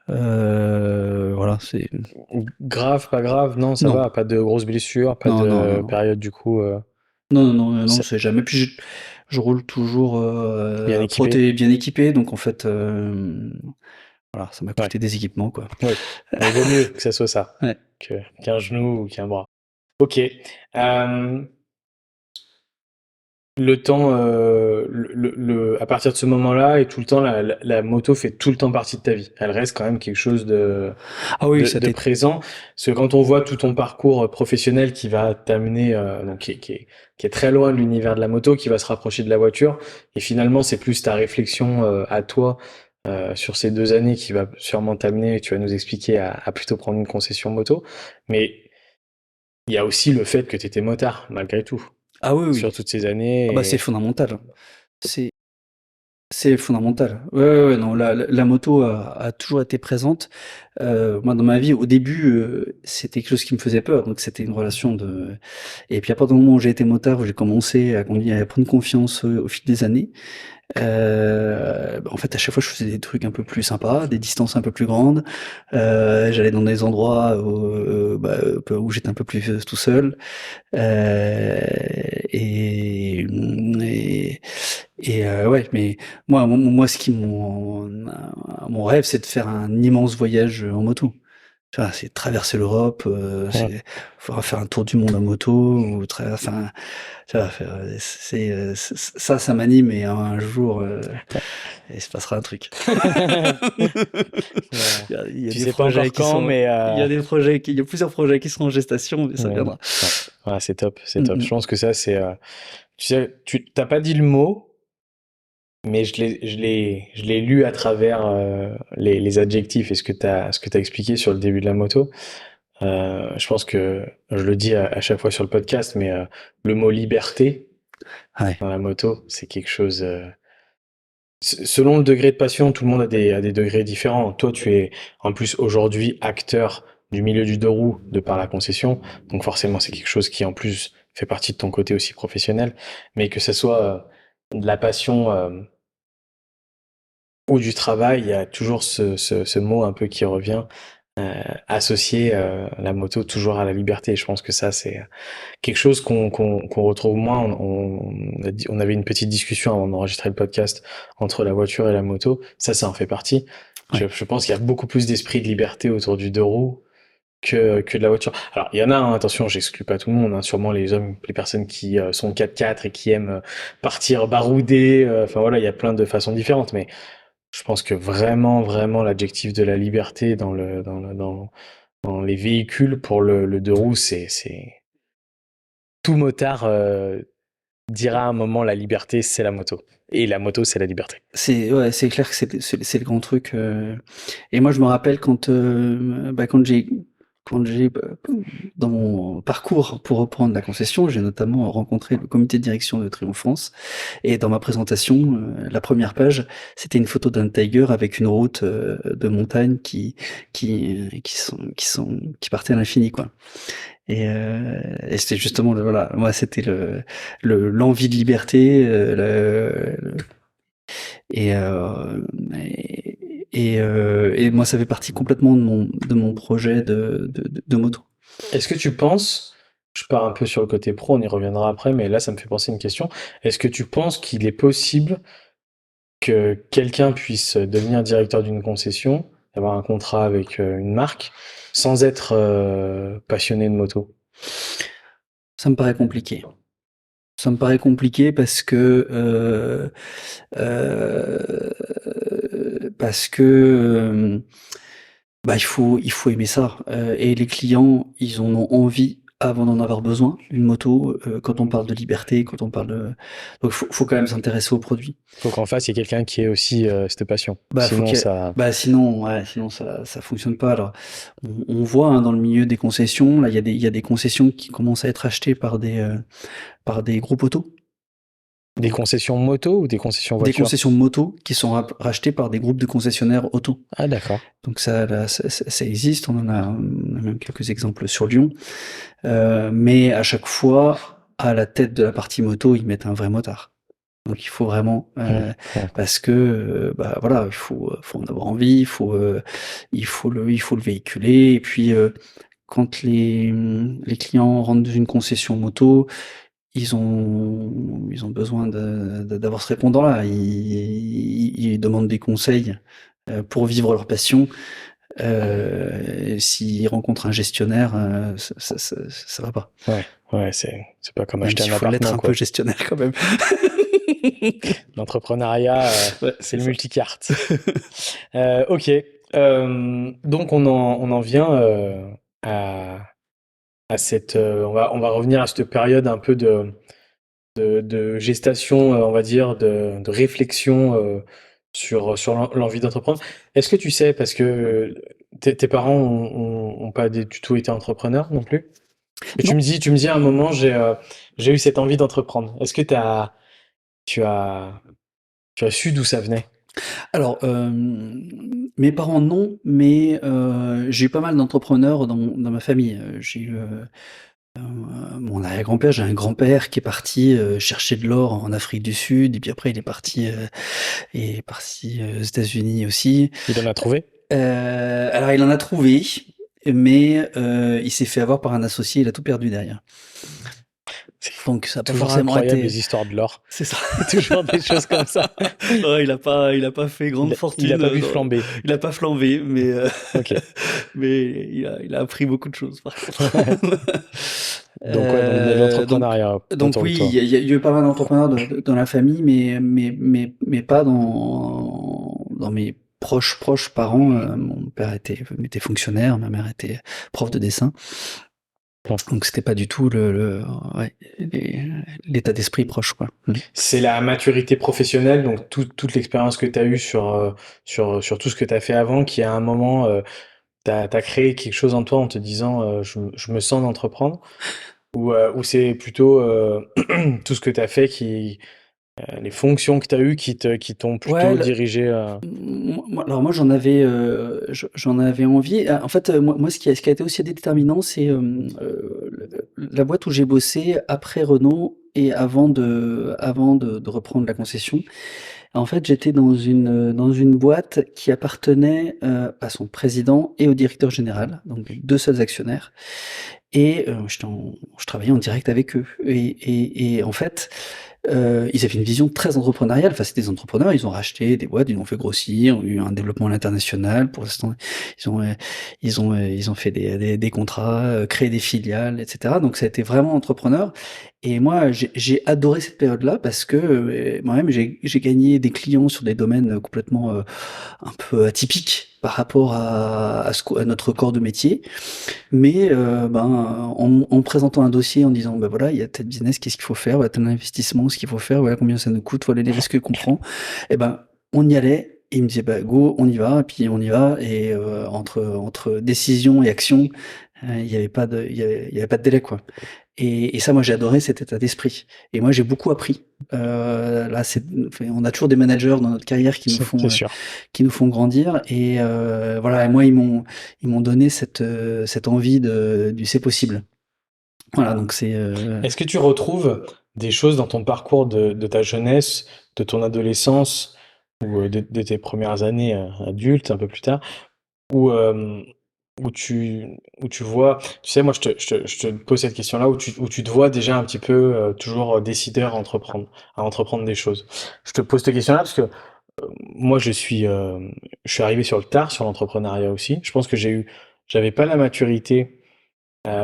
voilà, c'est Grave, pas grave, non, ça non, va. Pas de grosses blessures, pas non, non, de non, période, du coup, non, non, non, ça- c'est jamais. Puis je roule toujours bien équipé. bien équipé, donc en fait, voilà, ça m'a Ouais, coûté des équipements, quoi. oui. Mais il vaut mieux que ça soit ça Ouais. qu'un genou ou qu'un bras. Ok. Le temps, à partir de ce moment-là et tout le temps, la moto fait tout le temps partie de ta vie. Elle reste quand même quelque chose Ah oui, ça de t'est. présent. Parce que quand on voit tout ton parcours professionnel qui va t'amener, donc qui est très loin de l'univers de la moto, qui va se rapprocher de la voiture, et finalement c'est plus ta réflexion à toi sur ces 2 années qui va sûrement t'amener, et tu vas nous expliquer à plutôt prendre une concession moto. Mais il y a aussi le fait que tu étais motard malgré tout Ah oui, sur oui. toutes ces Ah bah, années. c'est fondamental. C'est C'est fondamental. Ouais, ouais, ouais, non, la moto a toujours été présente. Moi, dans ma vie, au début, c'était quelque chose qui me faisait peur. Donc, c'était une relation de. Et puis, à partir du moment où j'ai été motard, où j'ai commencé à conduire, à prendre confiance au fil des années, en fait, à chaque fois, je faisais des trucs un peu plus sympas, des distances un peu plus grandes. J'allais dans des endroits où j'étais un peu plus tout seul. Euh, et, ouais, mais moi, mon rêve, c'est de faire un immense voyage en moto. Tu vois, c'est traverser l'Europe, Ouais. faudra faire un tour du monde en moto, enfin, tu vois, ça m'anime, et un jour, il se passera un truc. Ouais. Il y a Tu des sais pas projets encore qui quand, sont, mais il y a plusieurs projets qui seront en gestation, mais ça ouais. viendra. Ouais. Ouais, c'est top, c'est Mm, top. Je mm. pense que ça, c'est, tu sais, tu t'as pas dit le mot, mais je l'ai lu à travers les adjectifs et ce que t'as expliqué sur le début de la moto. Je pense que je le dis à chaque fois sur le podcast, mais le mot liberté Ouais, dans la moto, c'est quelque chose. Selon le degré de passion, tout le monde a des degrés différents. Toi, tu es en plus aujourd'hui acteur du milieu du deux roues de par la concession, donc forcément c'est quelque chose qui en plus fait partie de ton côté aussi professionnel, mais que ce soit de la passion ou du travail, il y a toujours ce mot un peu qui revient. associer la moto toujours à la liberté. Je pense que ça, c'est quelque chose qu'on retrouve moins. On avait une petite discussion avant d'enregistrer le podcast entre la voiture et la moto. Ça en fait partie. Ouais. Je pense qu'il y a beaucoup plus d'esprit de liberté autour du deux roues que de la voiture. Alors, il y en a, hein, attention, j'exclus pas tout le monde, hein, sûrement les personnes qui sont 4x4 et qui aiment partir barouder, enfin voilà, il y a plein de façons différentes, mais je pense que vraiment, l'adjectif de la liberté dans les véhicules pour le deux roues, c'est tout motard dira à un moment la liberté, c'est la moto. Et la moto, c'est la liberté. C'est clair que c'est le grand truc. Et moi, je me rappelle quand j'ai dans mon parcours pour reprendre la concession, j'ai notamment rencontré le comité de direction de Triumph France. Et dans ma présentation, la première page, c'était une photo d'un Tiger avec une route de montagne qui partait à l'infini, quoi. Et c'était justement voilà, moi c'était l'envie de liberté, et, euh, et moi, ça fait partie complètement de mon projet de moto. Est-ce que tu penses, je pars un peu sur le côté pro, on y reviendra après, mais là, ça me fait penser à une question. Est-ce que tu penses qu'il est possible que quelqu'un puisse devenir directeur d'une concession, avoir un contrat avec une marque, sans être passionné de moto? Ça me paraît compliqué. Ça me paraît compliqué parce que bah, il faut aimer ça. Et les clients, ils en ont envie avant d'en avoir besoin, une moto, quand on parle de liberté, quand on parle de... Donc faut quand même s'intéresser aux produits. Faut qu'en face, il y ait quelqu'un qui ait aussi cette passion. Bah, Sinon, ça... sinon, ouais, sinon ça fonctionne pas. Alors, on voit hein, dans le milieu des concessions, là, il y a des concessions qui commencent à être achetées par des groupes auto. Des Donc, concessions moto ou des concessions des voitures? concessions moto qui sont rachetées par des groupes de concessionnaires auto. Ah, d'accord. Donc ça, là, ça existe. On a même quelques exemples sur Lyon. Mais à chaque fois, à la tête de la partie moto, ils mettent un vrai motard. Donc il faut vraiment, parce que bah voilà, il faut en avoir envie, il faut le véhiculer. Et puis quand les clients rentrent dans une concession moto, ils ont besoin d'avoir ce répondant-là. Ils demandent des conseils pour vivre leur passion. S'ils rencontrent un gestionnaire, ça va pas. Ouais, c'est pas comme Même acheter s'il un faut l'être appartement, un quoi. peu gestionnaire quand même. L'entrepreneuriat, Ouais, c'est c'est le ça. multicarte. Ok. Donc on en vient à, à cette. On va revenir à cette période un peu de gestation, on va dire, de réflexion sur l'envie d'entreprendre. Est-ce que tu sais, parce que tes parents ont pas du tout été entrepreneurs non plus? Et Non. tu me dis à un moment, j'ai eu cette envie d'entreprendre. Est-ce que tu as, tu as su d'où ça venait? Alors, mes parents non, mais j'ai eu pas mal d'entrepreneurs dans ma famille. J'ai eu mon arrière-grand-père, j'ai un grand-père qui est parti chercher de l'or en Afrique du Sud, et puis après il est parti aux États-Unis aussi. Il en a trouvé? Alors il en a trouvé, mais il s'est fait avoir par un associé, il a tout perdu derrière. C'est Donc ça n'a pas toujours forcément incroyable été. les histoires de l'or. C'est ça. Toujours des choses comme ça. Ouais, il a pas fait grande Il a fortune. pas pu flamber. Il a pas flambé, mais Ok. mais il a appris beaucoup de choses par contre. Donc ouais, donc de Donc l'entrepreneuriat donc autour de oui, toi. il y a eu pas mal d'entrepreneurs dans la famille, mais pas dans mes proches parents. Mon père était fonctionnaire, ma mère était prof de dessin. Bon. Donc c'était pas du tout ouais, l'état d'esprit proche, quoi. C'est la maturité professionnelle, donc toute l'expérience que tu as eue sur tout ce que tu as fait avant, qui à un moment, t'as créé quelque chose en toi en te disant je me sens d'entreprendre, ou c'est plutôt tout ce que tu as fait les fonctions que tu as eues qui t'ont Ouais, plutôt dirigé. alors moi j'en avais envie. En fait, moi ce qui a été aussi déterminant, c'est la boîte où j'ai bossé après Renault et avant de reprendre la concession. En fait, j'étais dans une boîte qui appartenait, à son président et au directeur général, donc les 2 seuls actionnaires et je travaillais en direct avec eux et en fait, ils avaient une vision très entrepreneuriale. Enfin, c'est des entrepreneurs, ils ont racheté des boîtes, ils ont fait grossir, eu un développement à l'international. Pour l'instant, ils ont, ils ont fait des contrats, créé des filiales, etc. Donc, ça a été vraiment entrepreneur. Et moi, j'ai adoré cette période-là parce que moi-même, j'ai gagné des clients sur des domaines complètement un peu atypiques par rapport à notre corps de métier. Mais en présentant un dossier, en disant bah voilà, il y a tel business, qu'est-ce qu'il faut faire, voilà tel investissement, ce qu'il faut faire, voilà combien ça nous coûte, voilà les risques qu'on prend. Et ben on y allait. Et il me disait bah go, on y va, et puis on y va. Et entre décision et action, il y avait pas de délai quoi. Et ça, moi, j'ai adoré cet état d'esprit. Et moi, j'ai beaucoup appris. Là, on a toujours des managers dans notre carrière C'est sûr. qui nous font grandir. Et voilà. Et moi, ils m'ont donné cette envie du c'est possible. Voilà. Donc c'est. Est-ce que tu retrouves des choses dans ton parcours de ta jeunesse, de ton adolescence ou de tes premières années adultes, un peu plus tard, où, où tu vois, tu sais, moi je te pose cette question-là, où tu te vois déjà un petit peu toujours décideur à entreprendre des choses. Je te pose cette question-là parce que moi je suis arrivé sur le tard sur l'entrepreneuriat aussi. Je pense que j'avais pas la maturité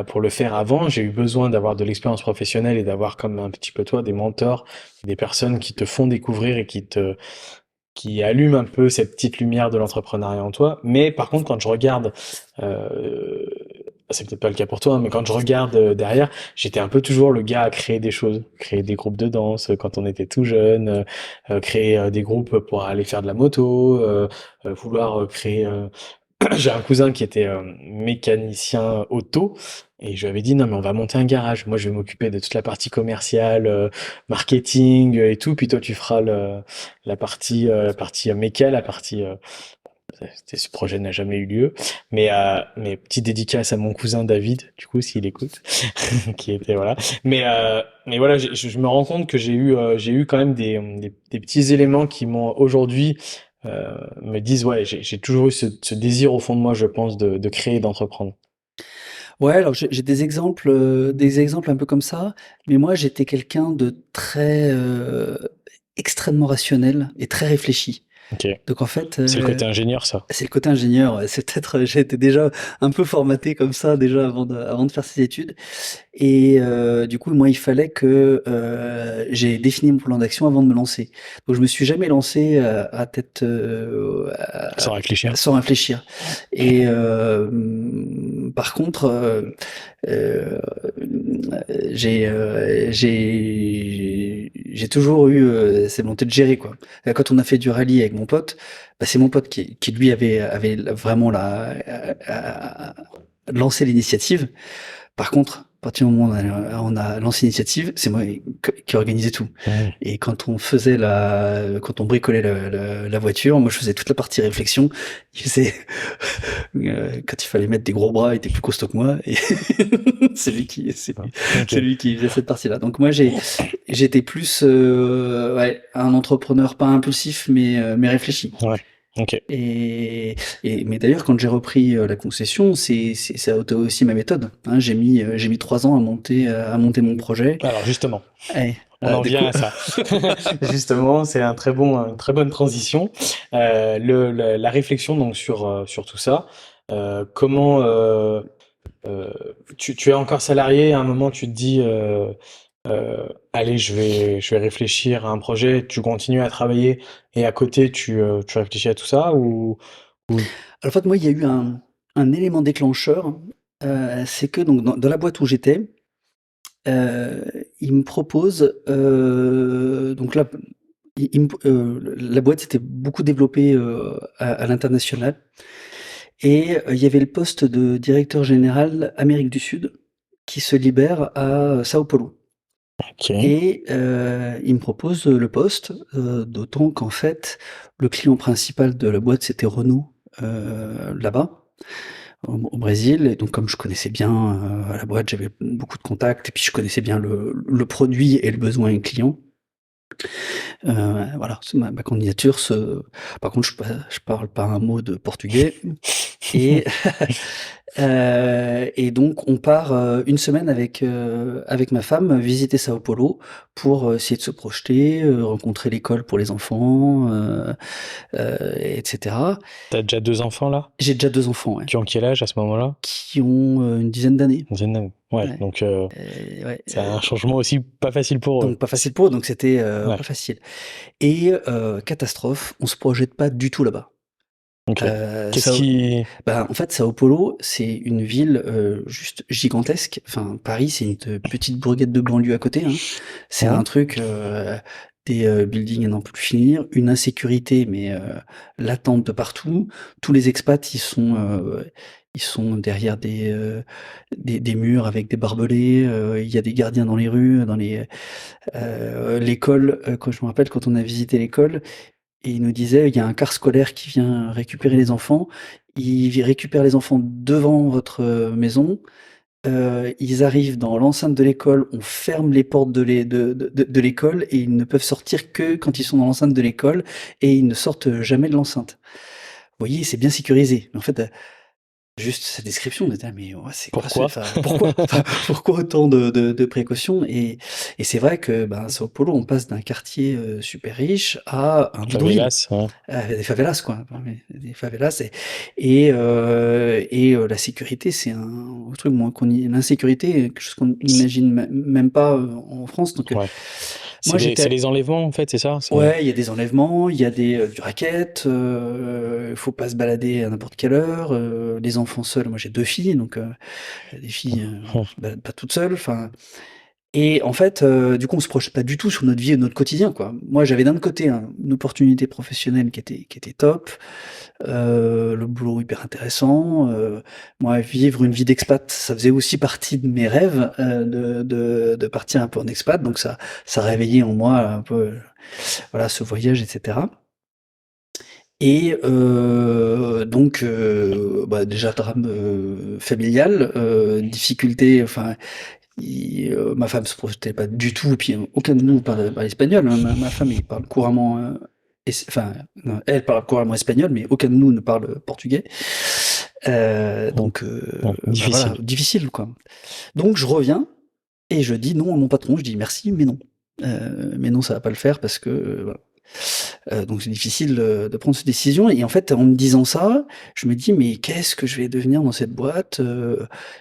pour le faire avant. J'ai eu besoin d'avoir de l'expérience professionnelle et d'avoir comme un petit peu toi des mentors, des personnes qui te font découvrir et qui allument un peu cette petite lumière de l'entrepreneuriat en toi. Mais par contre, quand je regarde, euh, c'est peut-être pas le cas pour toi, hein, mais quand je regarde derrière, j'étais un peu toujours le gars à créer des choses, créer des groupes de danse quand on était tout jeune, créer des groupes pour aller faire de la moto, vouloir créer j'ai un cousin qui était mécanicien auto et je lui avais dit non mais on va monter un garage. Moi je vais m'occuper de toute la partie commerciale, marketing et tout. Puis toi tu feras la partie méca, la partie. Ce projet n'a jamais eu lieu. Mais petite dédicace à mon cousin David, du coup s'il écoute, qui était voilà. Mais voilà, je me rends compte que j'ai eu quand même des petits éléments qui m'ont aujourd'hui me disent ouais j'ai toujours eu ce désir au fond de moi je pense de créer et d'entreprendre. Ouais, alors j'ai des exemples un peu comme ça. Mais moi, j'étais quelqu'un de très extrêmement rationnel et très réfléchi. Ok, Donc en fait, c'est le côté ingénieur ça. c'est le côté ingénieur, ouais. C'est peut-être, j'ai été déjà un peu formaté comme ça déjà avant de faire ces études. Et du coup, moi, il fallait que j'ai défini mon plan d'action avant de me lancer. Donc, je me suis jamais lancé à tête Sans réfléchir. sans réfléchir. Et par contre, euh, j'ai toujours eu cette volonté de gérer quoi. Et quand on a fait du rallye avec mon pote, bah, c'est mon pote qui lui avait vraiment lancé l'initiative. Par contre, à partir du moment où on a lancé l'initiative, c'est moi qui organisais tout. Mhm. Et quand on bricolait la voiture, moi je faisais toute la partie réflexion. Il faisait, quand il fallait mettre des gros bras, il était plus costaud que moi. Et Ok. c'est lui qui faisait cette partie-là. Donc moi j'étais plus, ouais, un entrepreneur pas impulsif, mais réfléchi. Ouais. Ok. Mais d'ailleurs, quand j'ai repris la concession, ça a été aussi ma méthode. Hein. J'ai mis 3 ans à monter mon projet. Alors justement, Eh, on en du vient coup, à ça. Justement, c'est une très bonne transition. La réflexion donc sur tout ça. Comment tu es encore salarié, à un moment tu te dis allez, je vais réfléchir à un projet, tu continues à travailler et à côté tu réfléchis à tout ça ou... en fait, moi, il y a eu un élément déclencheur. C'est que donc dans la boîte où j'étais, euh, il me propose donc là, la boîte s'était beaucoup développée à l'international. Et il y avait le poste de directeur général Amérique du Sud qui se libère à Sao Paulo. Ok. Et il me propose le poste, d'autant qu'en fait, le client principal de la boîte, c'était Renault, là-bas, au Brésil. Et donc comme je connaissais bien la boîte, j'avais beaucoup de contacts, et puis je connaissais bien le produit et le besoin client. Voilà, c'est ma candidature. Par contre, je parle pas un mot de portugais. Et, et donc, on part une semaine avec ma femme visiter Sao Paulo pour essayer de se projeter, rencontrer l'école pour les enfants, etc. T'as déjà 2 enfants là? J'ai déjà 2 enfants, ouais, Qui ont quel âge à ce moment-là? qui ont une dizaine d'années. Une dizaine d'années. Ouais, Ouais. donc Ouais, c'est un changement aussi pas facile pour eux. donc pas facile pour eux, donc c'était Ouais, pas facile. Et catastrophe, on se projette pas du tout là-bas. ok. Qu'est-ce Sao qui... Bah, en fait, Sao Paulo, c'est une ville, juste gigantesque. Enfin, Paris, c'est une petite bourgade de banlieue à côté, hein. C'est un Mhm. truc, des, buildings à n'en plus finir, une insécurité, mais latente de partout. Tous les expats, ils sont derrière des murs avec des barbelés, il y a des gardiens dans les rues, l'école, quand je me rappelle quand on a visité l'école, et il nous disait: «Il y a un car scolaire qui vient récupérer les enfants. Il récupère les enfants devant votre, maison. Ils arrivent dans l'enceinte de l'école, on ferme les portes de l'école et ils ne peuvent sortir que quand ils sont dans l'enceinte de l'école et ils ne sortent jamais de l'enceinte». Vous voyez, c'est bien sécurisé. Mais en fait, juste cette description, on était là: «Mais ouais, c'est quoi ce Pourquoi? enfin, pourquoi? Enfin, pourquoi autant de précautions?» Et c'est vrai que, ben, à Sao Paulo, on passe d'un quartier, super riche à un bidonville. Favelas, hein. Des favelas quoi, enfin, mais des favelas la sécurité c'est un truc moi l'insécurité, quelque chose qu'on C'est- n'imagine même pas, en France donc Ouais. moi C'est j'étais les enlèvements en fait, c'est ça? ouais, il y a des enlèvements, il y a du racket, faut pas se balader à n'importe quelle heure, les enfants seuls, moi j'ai 2 filles donc des filles, Hum. se baladent pas toutes seules, enfin et en fait, du coup, on se projette pas du tout sur notre vie et notre quotidien, quoi. Moi, j'avais d'un côté une opportunité professionnelle qui était top, le boulot hyper intéressant, moi, vivre une vie d'expat, ça faisait aussi partie de mes rêves, de partir un peu en expat, donc ça réveillait en moi un peu, voilà, ce voyage et cetera et donc bah, déjà drame, familial, difficulté, enfin ma femme se projetait pas du tout, et puis aucun de nous parle espagnol, hein. Ma femme, il parle couramment, enfin, non, elle parle couramment espagnol, mais aucun de nous ne parle portugais. Hum. Donc, Hum. bah voilà, Difficile. difficile, quoi. Donc, je reviens et je dis non à mon patron, je dis merci, mais non, ça va pas le faire parce que, voilà. Donc c'est difficile, de prendre cette décision et en fait, en me disant ça, je me dis: «Mais qu'est-ce que je vais devenir dans cette boîte?»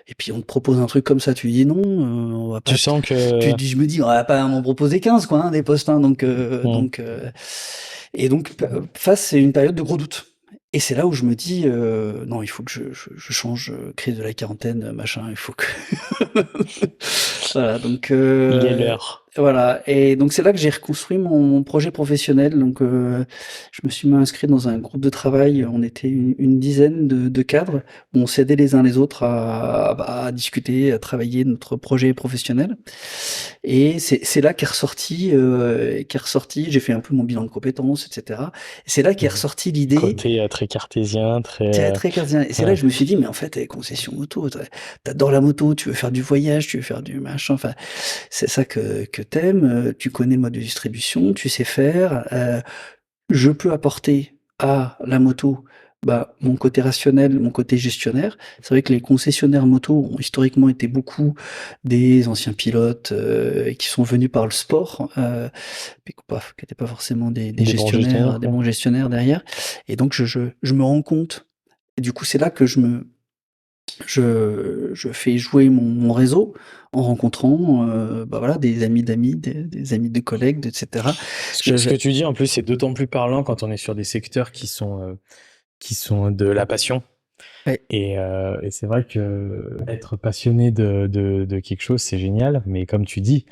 Et puis on te propose un truc comme ça, tu dis: «Non, on va Tu pas t» sens que... je me dis: «On va pas m'en proposer 15 quoi, hein, des postes, hein», Hum. et donc face, c'est une période de gros doute et c'est là où je me dis: «Non, il faut que je change, crise de la quarantaine, machin, il faut que» voilà donc Il est l'heure. voilà et donc c'est là que j'ai reconstruit mon projet professionnel donc je me suis inscrit dans un groupe de travail, on était une dizaine de cadres, on s'aidait les uns les autres à discuter, à travailler notre projet professionnel et c'est là qu'est ressorti j'ai fait un peu mon bilan de compétences et cetera et c'est là qu'est Hum. ressorti l'idée Côté très cartésien, très... très cartésien et c'est là ouais. que je me suis dit: «Mais en fait, concession moto, tu la moto, tu veux faire du voyage, tu veux faire du machin, enfin, c'est ça que t'aimes, tu connais le mode de distribution, tu sais faire, je peux apporter à la moto, bah, mon côté rationnel, mon côté gestionnaire». C'est vrai que les concessionnaires moto ont historiquement été beaucoup des anciens pilotes, qui sont venus par le sport, puis qui étaient pas forcément des Des bons gestionnaires, gestionnaires, des quoi. bons gestionnaires derrière et donc je me rends compte et du coup, c'est là que je fais jouer mon réseau en rencontrant, bah, voilà, des amis d'amis, des amis de collègues, et cetera. Ce que tu dis, en plus, c'est d'autant plus parlant quand on est sur des secteurs qui sont de la passion. Ouais, Et c'est vrai que être passionné de quelque chose, c'est génial. Mais comme tu dis,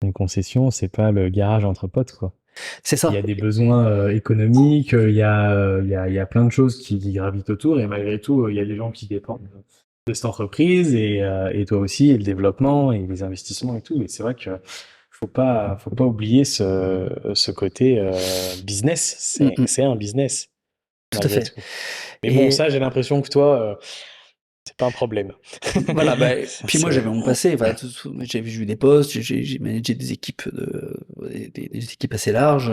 une concession, c'est pas le garage entre potes, quoi. c'est Il y a ça. des besoins économiques, il y a plein de choses qui gravitent autour. Et malgré tout, il y a des gens qui dépendent de cette entreprise et toi aussi, et le développement et les investissements et tout. Et c'est vrai que faut pas oublier ce côté business. Mmh mh. C'est un business, Tout à malgré fait tout. Mais bon, et ça, j'ai l'impression que toi, c'est pas un problème. Voilà, bah, Ça, puis moi c'est- j'avais mon passé, enfin, j'ai vu des postes, j'ai managé des équipes des équipes assez larges,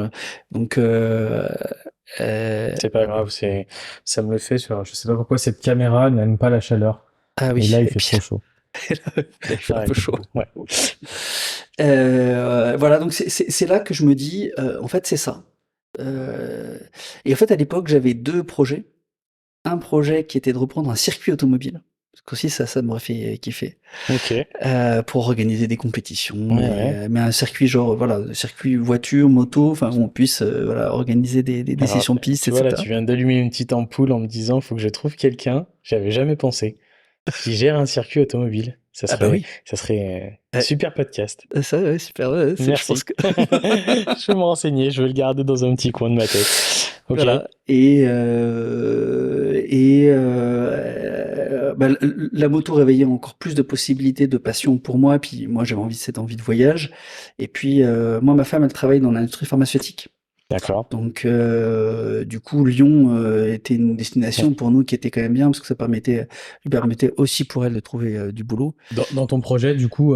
donc euh, C'est pas grave, ça me le fait je sais pas pourquoi cette caméra n'aime pas la chaleur. ah Et là, oui, il et fait puis trop chaud. là, il fait un Ouais, peu chaud. ouais. Voilà, donc c'est là que je me dis, en fait c'est ça. Euh, et en fait à l'époque j'avais deux projets. Un projet qui était de reprendre un circuit automobile, parce qu'aussi ça m'aurait fait kiffer, Ok. Ouais, pour organiser des compétitions, ouais. mais un circuit genre voilà, circuit voiture, moto, enfin où on puisse voilà organiser des Alors, sessions pistes, tu vois, là, etc. tu viens d'allumer une petite ampoule en me disant, faut que je trouve quelqu'un, j'avais jamais pensé, qui gère un circuit automobile. Ah bah oui, Ça serait un ouais, super podcast. ça ouais, super, ouais, je pense Merci. que Je vais me renseigner, je vais le garder dans un petit coin de ma tête. Ok. voilà. Bah, la moto réveillait encore plus de possibilités, de passion pour moi. Puis moi, j'avais cette envie de voyage. Et puis moi, ma femme, elle travaille dans l'industrie pharmaceutique. D'accord. Donc, du coup, Lyon était une destination pour nous qui était quand même bien parce que lui permettait aussi pour elle de trouver du boulot. Dans ton projet, du coup,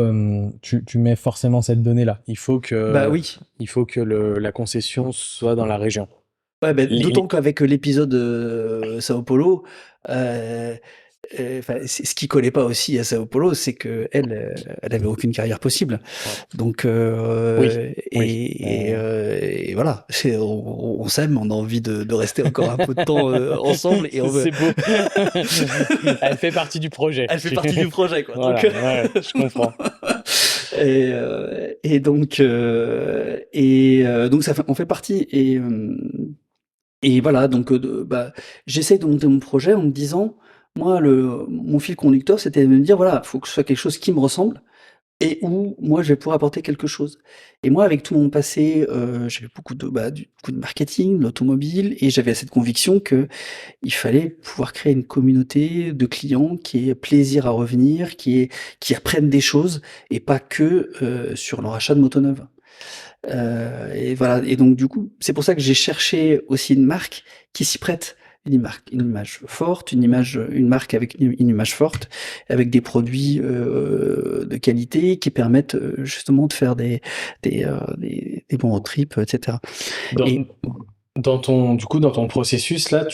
tu mets forcément cette donnée-là. Bah oui. Il faut que la concession soit dans la région. Ouais, bah, Les- d'autant les- qu'avec l'épisode Sao Paulo, euh, enfin, ce qui collait pas aussi à Sao Paulo, c'est que elle avait aucune carrière possible. Ouais. Donc, Oui, oui. et voilà, on s'aime, on a envie de rester encore un peu de temps ensemble et on veut. C'est beau. Elle fait partie du projet. Elle fait partie du projet, quoi. Voilà, Donc, ouais, je comprends. donc on fait partie et voilà, donc bah, j'essaye de monter mon projet en me disant, moi, mon fil conducteur, c'était de me dire, voilà, faut que ce soit quelque chose qui me ressemble et où moi, je vais pouvoir apporter quelque chose. Et moi, avec tout mon passé, j'avais beaucoup de marketing, de l'automobile, et j'avais cette conviction que il fallait pouvoir créer une communauté de clients qui ait plaisir à revenir, qui apprennent des choses et pas que sur leur achat de moto neuve. Et voilà. Et donc, du coup, c'est pour ça que j'ai cherché aussi une marque qui s'y prête. Une image forte, une marque avec une image forte, avec des produits de qualité qui permettent justement de faire des bons road trips, etc. Dans, Et du coup, dans ton processus, là,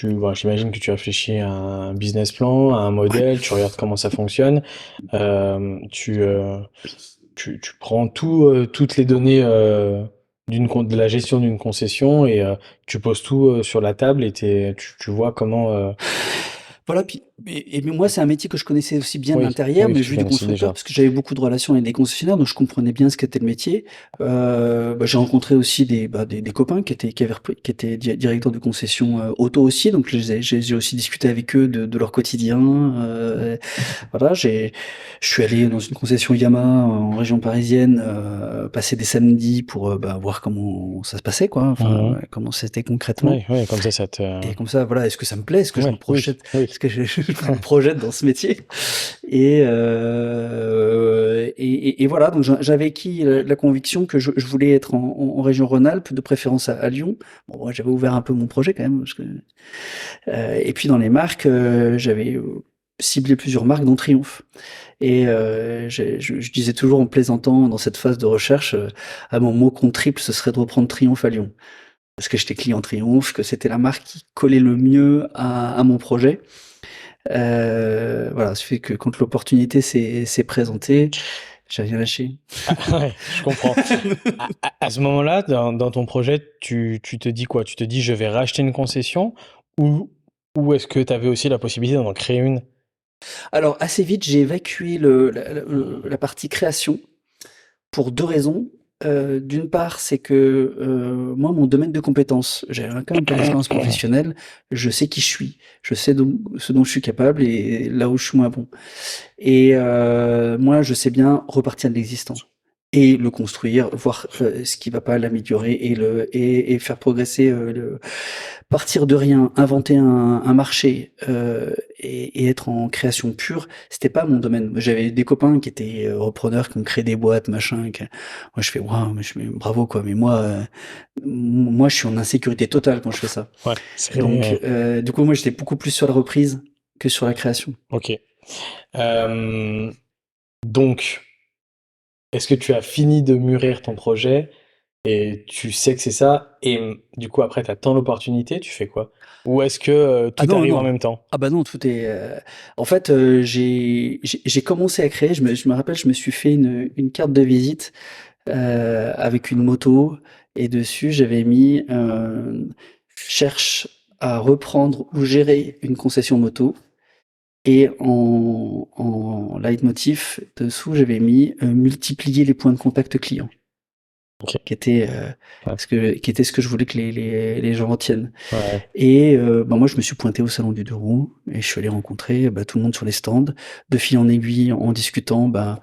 voilà, j'imagine que tu réfléchis à un business plan, à un ouais, modèle, tu regardes comment ça fonctionne, euh, tu, euh, tu prends toutes les données de la gestion d'une concession et tu poses tout sur la table et tu vois comment. voilà, puis mais moi, c'est un métier que je connaissais aussi bien de Oui, l'intérieur, oui, que mais tu vu du connaissais constructeur, déjà. parce que j'avais beaucoup de relations avec des concessionnaires, donc je comprenais bien ce qu'était le métier. Bah, j'ai rencontré aussi des copains qui étaient directeurs de concession auto aussi, donc j'ai aussi discuté avec eux de leur quotidien. Voilà, je suis allé dans une concession Yamaha en région parisienne, passer des samedis pour bah, voir comment ça se passait, quoi, enfin, Mhm. ouais, comment c'était concrètement. Oui, oui, comme ça te. Et comme ça, voilà, est-ce que ça me plaît? Est-ce que je me Ouais, oui, projette? oui. Est-ce que je me projette dans ce métier? Et voilà, donc j'avais acquis la conviction que je voulais être en région Rhône-Alpes, de préférence à Lyon. Bon, moi, j'avais ouvert un peu mon projet quand même. Et puis dans les marques, j'avais ciblé plusieurs marques, dont Triomphe. Et je disais toujours en plaisantant dans cette phase de recherche, à mon mot contre triple, ce serait de reprendre Triomphe à Lyon. Parce que j'étais client Triomphe, que c'était la marque qui collait le mieux à mon projet. Voilà, ça fait que quand l'opportunité s'est présentée, j'ai rien lâché. Ah, ouais, je comprends. À ce moment-là, dans ton projet, tu te dis quoi? Tu te dis, je vais racheter une concession ou, ou est-ce que tu avais aussi la possibilité d'en créer une? Alors, assez vite, j'ai évacué la partie création pour deux raisons. D'une part, c'est que moi, mon domaine de compétences, j'ai quand même un peu d'expérience professionnelle, je sais qui je suis, je sais ce dont je suis capable et là où je suis moins bon. Et moi, je sais bien repartir de l'existant et le construire, voir ce qui va pas, l'améliorer et faire progresser partir de rien, inventer un marché et être en création pure, c'était pas mon domaine. J'avais des copains qui étaient repreneurs, qui ont créé des boîtes, machin. Moi, je fais waouh, bravo quoi. Mais moi, je suis en insécurité totale quand je fais ça. Ouais, Donc, du coup, moi, j'étais beaucoup plus sur la reprise. que sur la création. Ok. Donc, est-ce que tu as fini de mûrir ton projet et tu sais que c'est ça et du coup après tu attends l'opportunité, tu fais quoi? Ou est-ce que Ah tout non, arrive en non. même temps? Ah bah non, tout est. En fait, j'ai commencé à créer. Je me rappelle, je me suis fait une carte de visite avec une moto et dessus j'avais mis cherche à reprendre ou gérer une concession moto. Et en leitmotiv, dessous, j'avais mis multiplier les points de contact clients, Ok. qui était, Ouais. qui était ce que je voulais que les gens retiennent. Ouais. Et bah, moi, je me suis pointé au salon du deux roues et je suis allé rencontrer bah, tout le monde sur les stands. De fil en aiguille, en discutant, bah,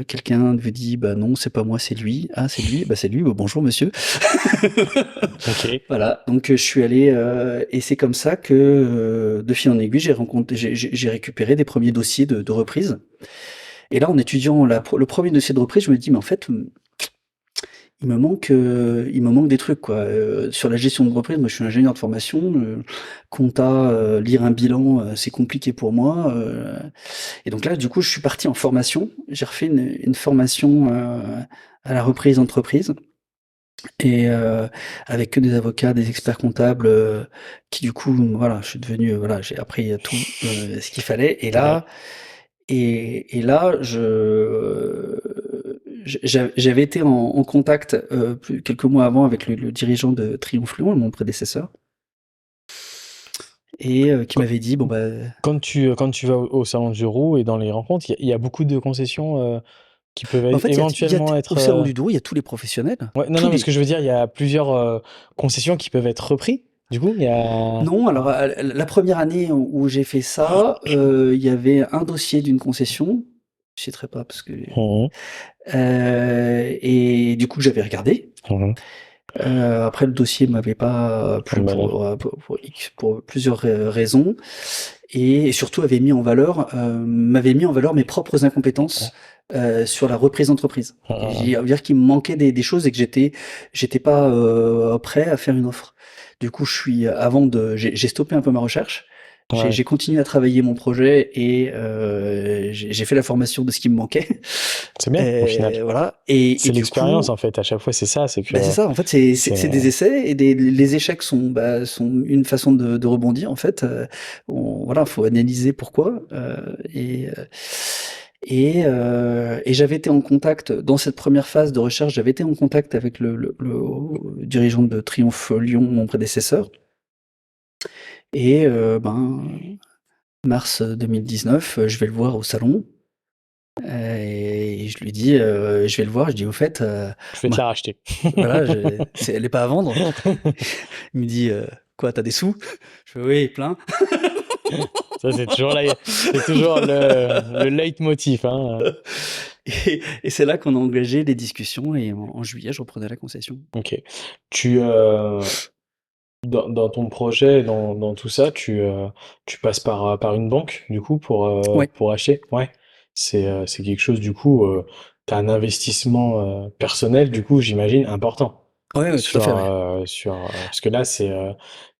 quelqu'un me dit bah non, c'est pas moi, c'est lui. Ah, c'est lui, bah c'est lui. Bah, bonjour monsieur. Ok. Voilà, donc je suis allé et c'est comme ça que de fil en aiguille, j'ai récupéré des premiers dossiers de reprise. Et là, en étudiant le premier dossier de reprise, je me dis mais en fait, il me manque des trucs quoi. Sur la gestion de reprise, moi je suis ingénieur de formation, compta, lire un bilan, c'est compliqué pour moi. Et donc là, du coup, je suis parti en formation. J'ai refait une formation à la reprise d'entreprise. Et avec que des avocats, des experts comptables, qui du coup, voilà, je suis devenu, voilà, j'ai appris tout ce qu'il fallait. Et Ouais. là, là, j'avais été en contact quelques mois avant avec le dirigeant de Triomphe Lyon, mon prédécesseur, et qui Quand, m'avait dit, bon bah, quand tu vas au salon du Roux et dans les rencontres, il y a beaucoup de concessions qui peuvent en fait, éventuellement au être. salon du Douro, il y a tous les professionnels, Ouais, non, tous non, mais ce les. que je veux dire, il y a plusieurs concessions qui peuvent être repris. Du coup, il y a. Non, alors la première année où j'ai fait ça, il y avait un dossier d'une concession. Je citerai pas parce que Mhm. et du coup j'avais regardé. Mhm. Après le dossier m'avait pas plu Emballé. pour plusieurs raisons et surtout m'avait mis en valeur mes propres incompétences sur la reprise d'entreprise. Mhm. C'est-à-dire qu'il me manquait des choses et que j'étais pas prêt à faire une offre. Du coup, j'ai stoppé un peu ma recherche. Ouais, J'ai continué à travailler mon projet et j'ai fait la formation de ce qui me manquait. c'est bien au final. Voilà. C'est Du l'expérience coup, en fait. À chaque fois, c'est ça. C'est que bah, c'est ça. En fait, c'est c'est. des essais et les échecs sont une façon de rebondir. En fait, voilà, faut analyser pourquoi. Et j'avais été en contact dans cette première phase de recherche. J'avais été en contact avec le dirigeant de Triomphe Lyon, mon prédécesseur. Et ben mars 2019, je vais le voir au salon. Et je lui dis, je vais le voir, je dis: «Au fait, Je vais te moi, la racheter. voilà, elle est pas à vendre». Il me dit: «Quoi, t'as des sous?» Je fais: «Oui, plein». Ça, c'est toujours le leitmotiv, hein. Et c'est là qu'on a engagé les discussions et en juillet, je reprenais la concession. Ok. Tu, dans ton projet, dans tout ça, tu passes par une banque, du coup, Ouais, pour acheter? Ouais. C'est quelque chose, du coup, t'as un investissement personnel, du coup, j'imagine, important. ouais, ouais, tout à fait, ouais. Parce que là,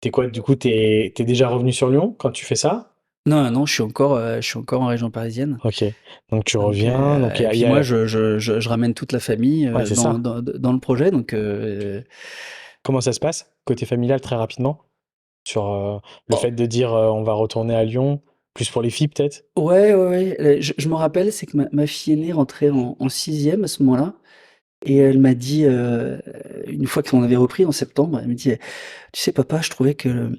t'es quoi, du coup, t'es déjà revenu sur Lyon quand tu fais ça? Non, non, je suis encore en région parisienne. Ok. Donc tu Donc, reviens, donc et puis moi, je ramène toute la famille ouais, c'est ça. dans le projet. Donc, Comment ça se passe, côté familial, très rapidement? Sur le oh, fait de dire on va retourner à Lyon, plus pour les filles peut-être? ouais, ouais, ouais. Je me rappelle, c'est que ma fille aînée rentrait en sixième à ce moment-là. Et elle m'a dit, une fois qu'on avait repris en septembre, elle me dit: «Tu sais papa, je trouvais que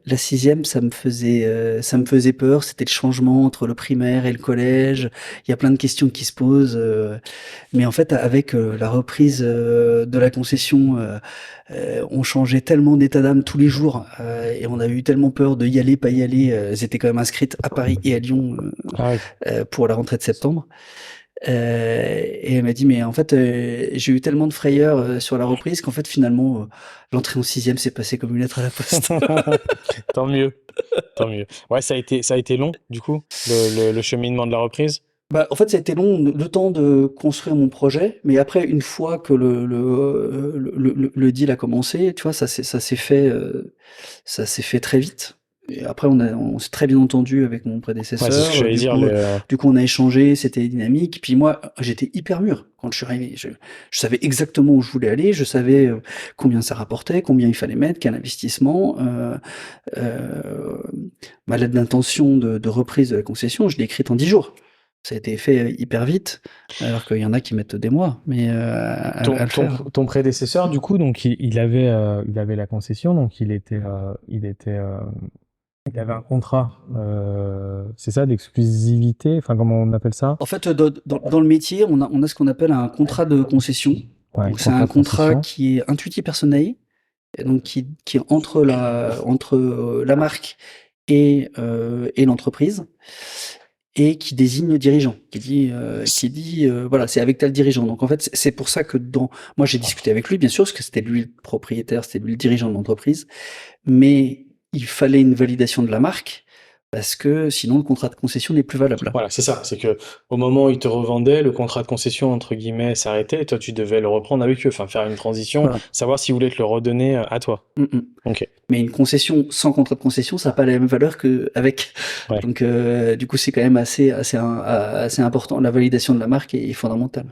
la 6e ça me faisait peur, c'était le changement entre le primaire et le collège. Il y a plein de questions qui se posent, mais en fait avec, la reprise, de la concession, on changeait tellement d'état d'âme tous les jours, et on a eu tellement peur de y aller, pas y aller». Elles étaient quand même inscrites à Paris et à Lyon, Ah oui. pour la rentrée de septembre. Et elle m'a dit: «Mais en fait, j'ai eu tellement de frayeur, sur la reprise qu'en fait finalement, l'entrée en sixième s'est passée comme une lettre à la poste». Tant mieux, tant mieux. Ouais, ça a été long, du coup, le cheminement de la reprise? Bah, en fait, ça a été long, le temps de construire mon projet, mais après une fois que le deal a commencé, tu vois, ça s'est fait très vite. et après, on s'est très bien entendu avec mon Ouais, prédécesseur. c'est ce que j'allais dire. Du coup, on a échangé, c'était dynamique. Puis moi, j'étais hyper mûr quand je suis arrivé. Je savais exactement où je voulais aller, je savais combien ça rapportait, combien il fallait mettre, quel investissement. Euh, Ma lettre d'intention de reprise de la concession, je l'ai écrite en 10 jours. Ça a été fait hyper vite, alors qu'il y en a qui mettent des mois, mais à le faire. Ton prédécesseur, du coup, donc il avait la concession, donc il avait un contrat, c'est ça, d'exclusivité, enfin comment on appelle ça? En fait, dans le métier, on a ce qu'on appelle un contrat de concession. Ouais, Donc, c'est un de contrat concession. qui est intuitif personnel, et donc qui est entre la marque et l'entreprise, et qui désigne le dirigeant, qui dit voilà, c'est avec tel dirigeant. Donc en fait, c'est pour ça que moi j'ai discuté avec lui, bien sûr, parce que c'était lui le propriétaire, c'était lui le dirigeant de l'entreprise, mais il fallait une validation de la marque, parce que sinon le contrat de concession n'est plus valable. Voilà, c'est ça. C'est que au moment où ils te revendaient, le contrat de concession entre guillemets s'arrêtait et toi tu devais le reprendre avec eux, enfin faire une transition, Voilà. savoir s'ils voulaient te le redonner à toi. Ok. Mais une concession sans contrat de concession, ça n'a pas la même valeur qu'avec. Ouais. Donc du coup, c'est quand même assez important. La validation de la marque est fondamentale.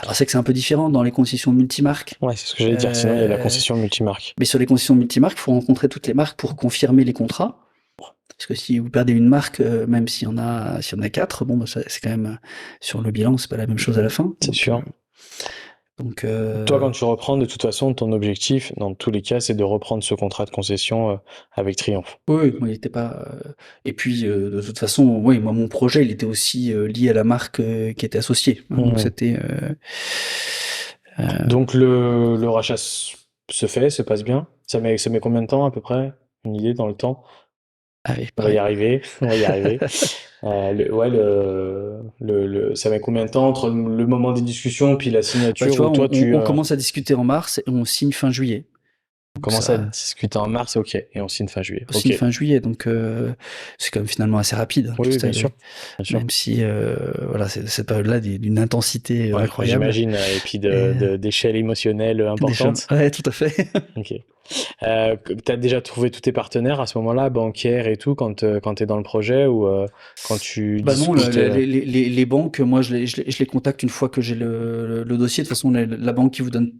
Alors c'est que c'est un peu différent dans les concessions multimarques. Ouais, c'est ce que j'allais dire. Sinon, il y a la concession multimarque. Mais sur les concessions multimarques, il faut rencontrer toutes les marques pour confirmer les contrats. Parce que si vous perdez une marque, même s'il y en a 4, bon, bah, c'est quand même sur le bilan, c'est pas la même chose à la fin. C'est sûr. Donc, toi, quand tu reprends, de toute façon, ton objectif, dans tous les cas, c'est de reprendre ce contrat de concession avec Triomphe. Oui, moi, il était pas. Et puis, de toute façon, oui, moi, mon projet, il était aussi lié à la marque qui était associée. Donc, c'était. Donc, le rachat se passe bien. Ça met combien de temps à peu près? Une idée dans le temps? Allez, On va y arriver. On va y arriver. Ça met combien de temps entre le moment des discussions puis la signature tu vois, où toi on commence à discuter en mars et on signe fin juillet. On commence à discuter en mars, ok, et on signe fin juillet. On signe fin juillet, donc c'est quand même finalement assez rapide. Oui, bien sûr. Même si voilà, cette période-là d'une intensité incroyable. J'imagine, et puis d'échelle émotionnelle importante. Ouais, tout à fait. Ok. T'as déjà trouvé tous tes partenaires à ce moment-là, bancaires et tout, quand t'es dans le projet ou quand tu non, discutes les banques, moi je les contacte une fois que j'ai le dossier. De toute façon, la banque qui vous donne,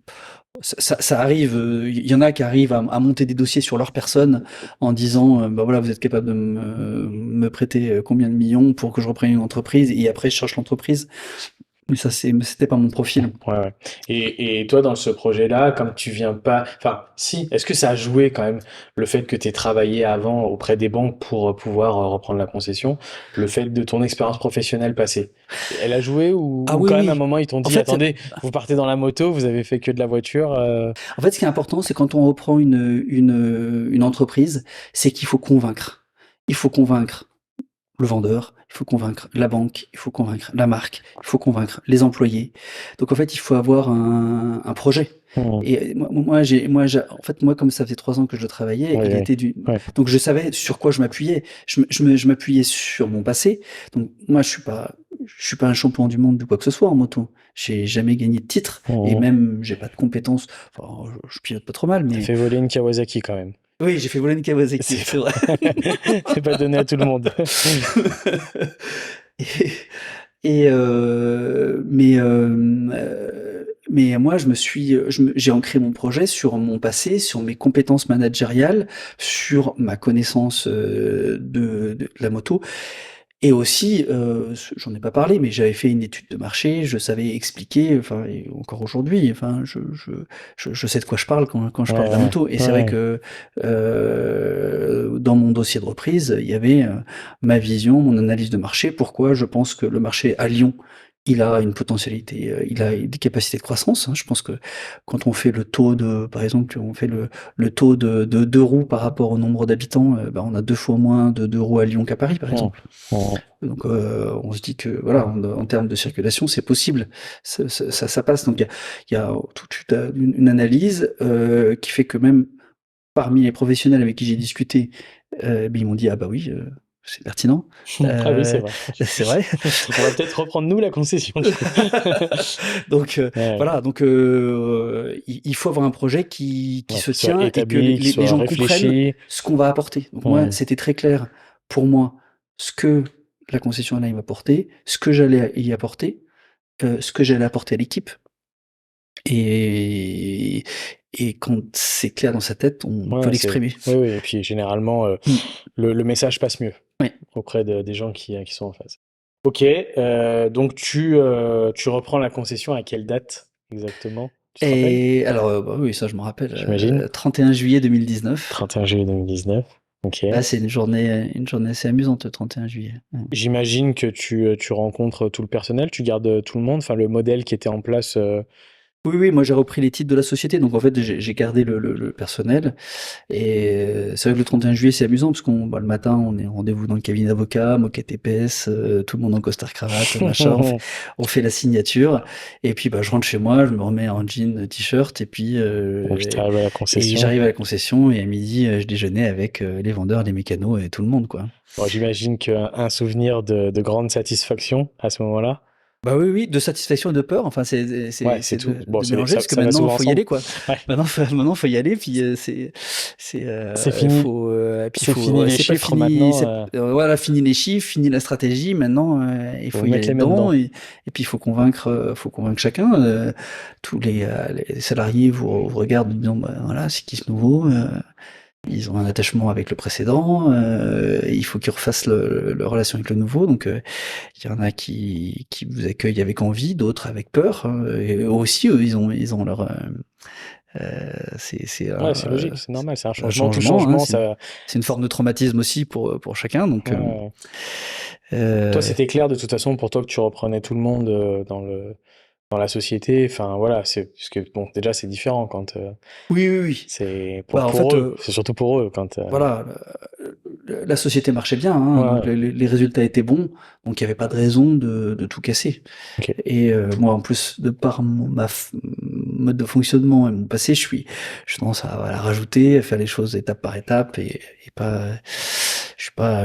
ça arrive. Il y en a qui arrivent à monter des dossiers sur leur personne en disant, bah voilà, vous êtes capable de me prêter combien de millions pour que je reprenne une entreprise, et après je cherche l'entreprise. Mais ça, c'était pas mon profil. Ouais. Et toi, dans ce projet-là, comme tu viens pas, enfin, si, est-ce que ça a joué quand même le fait que tu aies travaillé avant auprès des banques pour pouvoir reprendre la concession, le fait de ton expérience professionnelle passée? Elle a joué ou oui, quand même à un moment ils t'ont dit, en fait, attendez, vous partez dans la moto, vous avez fait que de la voiture. En fait, ce qui est important, c'est quand on reprend une entreprise, c'est qu'il faut convaincre. Il faut convaincre le vendeur, il faut convaincre la banque, il faut convaincre la marque, il faut convaincre les employés. Donc en fait, il faut avoir un projet. Et moi, en fait, moi, comme ça faisait 3 ans que je travaillais, donc je savais sur quoi je m'appuyais. Je m'appuyais sur mon passé. Donc moi, je suis pas un champion du monde de quoi que ce soit en moto. J'ai jamais gagné de titre et même j'ai pas de compétences. Enfin, je pilote pas trop mal, mais. T'as fait voler une Kawasaki quand même. Oui, j'ai fait voler une Kawasaki, c'est vrai. C'est pas donné à tout le monde. Mais moi, j'ai ancré mon projet sur mon passé, sur mes compétences managériales, sur ma connaissance de la moto. Et aussi, j'en ai pas parlé, mais j'avais fait une étude de marché, je savais expliquer, enfin, et encore aujourd'hui, enfin, je sais de quoi je parle quand je parle de la moto. Et c'est vrai que dans mon dossier de reprise, il y avait ma vision, mon analyse de marché, pourquoi je pense que le marché à Lyon, il a une potentialité, il a des capacités de croissance. Hein. Je pense que quand on fait le taux par exemple, on fait le taux de 2 roues par rapport au nombre d'habitants, on a 2 fois moins de 2 roues à Lyon qu'à Paris, par exemple. Donc, on se dit que, voilà, en termes de circulation, c'est possible. Ça passe. Donc, il y a toute une analyse qui fait que même parmi les professionnels avec qui j'ai discuté, ils m'ont dit, ah bah oui, c'est pertinent. Ah oui, c'est vrai. C'est vrai. On va peut-être reprendre nous la concession. Du coup. Donc Ouais. voilà, donc il faut avoir un projet qui Ouais, se qui soit tient et que établi, qui les soit gens comprennent réfléchi. ce qu'on va apporter. Donc moi, Ouais. c'était très clair pour moi ce que la concession allait m'apporter, ce que j'allais y apporter, ce que j'allais apporter à l'équipe. Et quand c'est clair dans sa tête, on peut Ouais, l'exprimer. oui, oui. Et puis généralement, Mm. le message passe mieux Ouais. auprès des gens qui sont en face. Ok, donc tu reprends la concession à quelle date exactement? Tu te rappelles? Et alors, bah oui, ça je me rappelle, J'imagine. 31 juillet 2019. 31 juillet 2019. Ok. Ah, c'est une journée assez amusante, le 31 juillet. Ouais. J'imagine que tu rencontres tout le personnel, tu gardes tout le monde, enfin le modèle qui était en place. Oui, oui, moi j'ai repris les titres de la société, donc en fait j'ai gardé le personnel. Et c'est vrai que le 31 juillet c'est amusant parce le matin on est en rendez-vous dans le cabinet d'avocat, moquette épaisse, tout le monde en costard cravate, machin, on fait la signature. Et puis je rentre chez moi, je me remets en jean, t-shirt, et puis Donc tu arrives à la et concession. j'arrive à la concession et à midi je déjeunais avec les vendeurs, les mécanos et tout le monde, quoi. Bon, j'imagine qu'un souvenir de grande satisfaction à ce moment-là. Bah oui, de satisfaction et de peur. Enfin, Ouais, c'est tout. Bon, de mélanger parce que ça va maintenant souvent faut y ensemble. aller, quoi. Ouais. Maintenant faut y aller, puis C'est fini. faut et puis C'est fini les c'est pas chiffres fini, maintenant. voilà, fini les chiffres, fini la stratégie. Maintenant, il Faut faut y mettre aller les mains dedans dedans. et puis il faut convaincre chacun. Tous les salariés vous regardent en disant voilà, c'est qui ce nouveau. Ils ont un attachement avec le précédent, il faut qu'ils refassent leur relation avec le nouveau, donc il y en a qui vous accueillent avec envie, d'autres avec peur, et eux aussi, ils ont leur... c'est Ouais, c'est logique, c'est normal, c'est un un changement. Tout changement, hein, changement, ça. c'est une forme de traumatisme aussi pour chacun, donc... Toi, c'était clair de toute façon pour toi que tu reprenais tout le monde dans la société. Enfin, voilà, parce que bon, déjà, c'est différent quand oui. c'est En pour fait, eux. C'est surtout pour eux quand. voilà, la société marchait bien, hein, donc Ouais. les résultats étaient bons, donc il n'y avait pas de raison de tout casser. Ok. Et moi, en plus, de par mode de fonctionnement et mon passé, je tendance à la rajouter, à faire les choses étape par étape, et pas,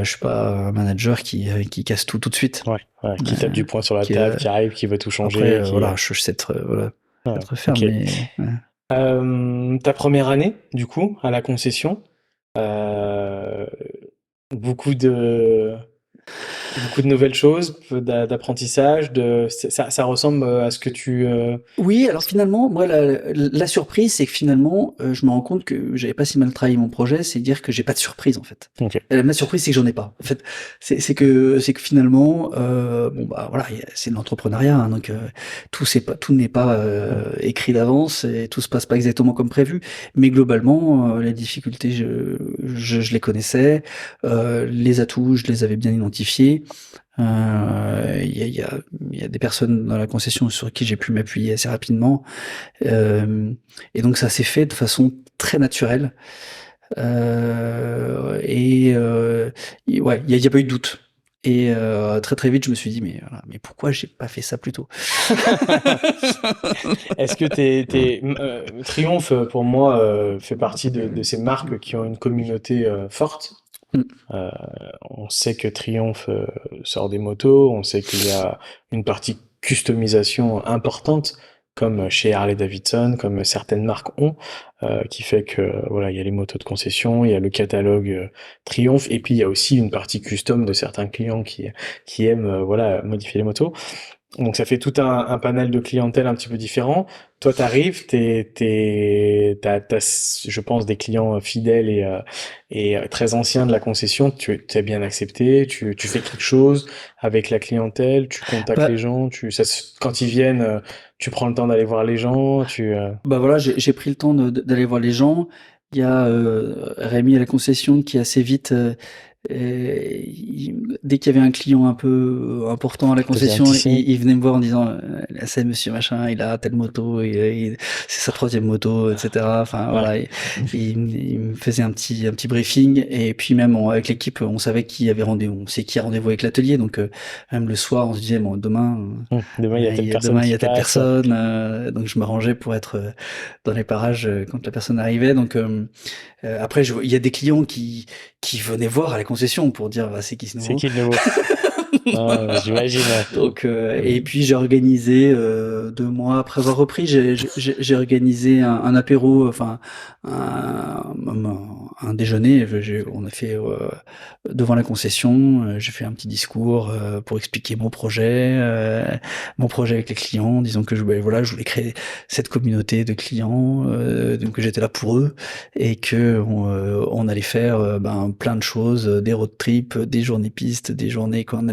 je suis pas un manager qui casse tout de suite. Ouais, qui tape du poing sur la qui, table, qui arrive, qui veut tout changer. Après, voilà, je sais être ferme, ok. mais Ta première année, du coup, à la concession, euh, beaucoup de nouvelles choses, peu d'apprentissage, ça ressemble à ce que tu. oui, alors finalement, moi, la surprise, c'est que finalement, je me rends compte que j'avais pas si mal travaillé mon projet, c'est dire que j'ai pas de surprise, en fait. Ok. Ma surprise, c'est que j'en ai pas. En fait, c'est que finalement, voilà, c'est de l'entrepreneuriat, hein, donc tout n'est pas écrit d'avance et tout se passe pas exactement comme prévu. Mais globalement, les difficultés, je les connaissais, les atouts, je les avais bien identifiés. Il y a des personnes dans la concession sur qui j'ai pu m'appuyer assez rapidement, et donc ça s'est fait de façon très naturelle. Ouais, il y a pas eu de doute. Et très vite, je me suis dit mais pourquoi j'ai pas fait ça plus tôt? Est-ce que Triomphe, pour moi, fait partie de ces marques qui ont une communauté forte? On sait que Triomphe sort des motos, on sait qu'il y a une partie customisation importante, comme chez Harley-Davidson, comme certaines marques ont, qui fait que voilà, il y a les motos de concession, il y a le catalogue Triomphe, et puis il y a aussi une partie custom de certains clients qui aiment voilà modifier les motos. Donc ça fait tout un panel de clientèle un petit peu différent. Toi, t'arrives, t'as, je pense, des clients fidèles et très anciens de la concession. Tu es bien accepté, tu fais quelque chose avec la clientèle, tu contactes les gens, quand ils viennent, tu prends le temps d'aller voir les gens, Voilà, j'ai pris le temps d'aller voir les gens. Il y a Rémi à la concession qui assez vite, dès qu'il y avait un client un peu important à la concession, il venait me voir en disant c'est monsieur machin, il a telle moto, c'est sa 3e moto, etc. Enfin voilà, il me faisait un petit briefing, et puis même avec l'équipe, on savait qui avait rendez-vous, on sait qui a rendez-vous avec l'atelier, donc même le soir, on se disait bon demain il y a telle personne, donc je m'arrangeais pour être dans les parages quand la personne arrivait. Donc après, il y a des clients qui venaient voir à la concession concession pour dire c'est qui ce C'est nouveau. qui le nouveau? J'imagine. Donc, et puis j'ai organisé 2 mois après avoir repris, j'ai organisé un apéro, enfin un déjeuner. On a fait devant la concession. J'ai fait un petit discours pour expliquer mon projet avec les clients, disons que je voulais créer cette communauté de clients, donc que j'étais là pour eux et que on allait faire plein de choses, des road trips, des journées pistes, des journées quand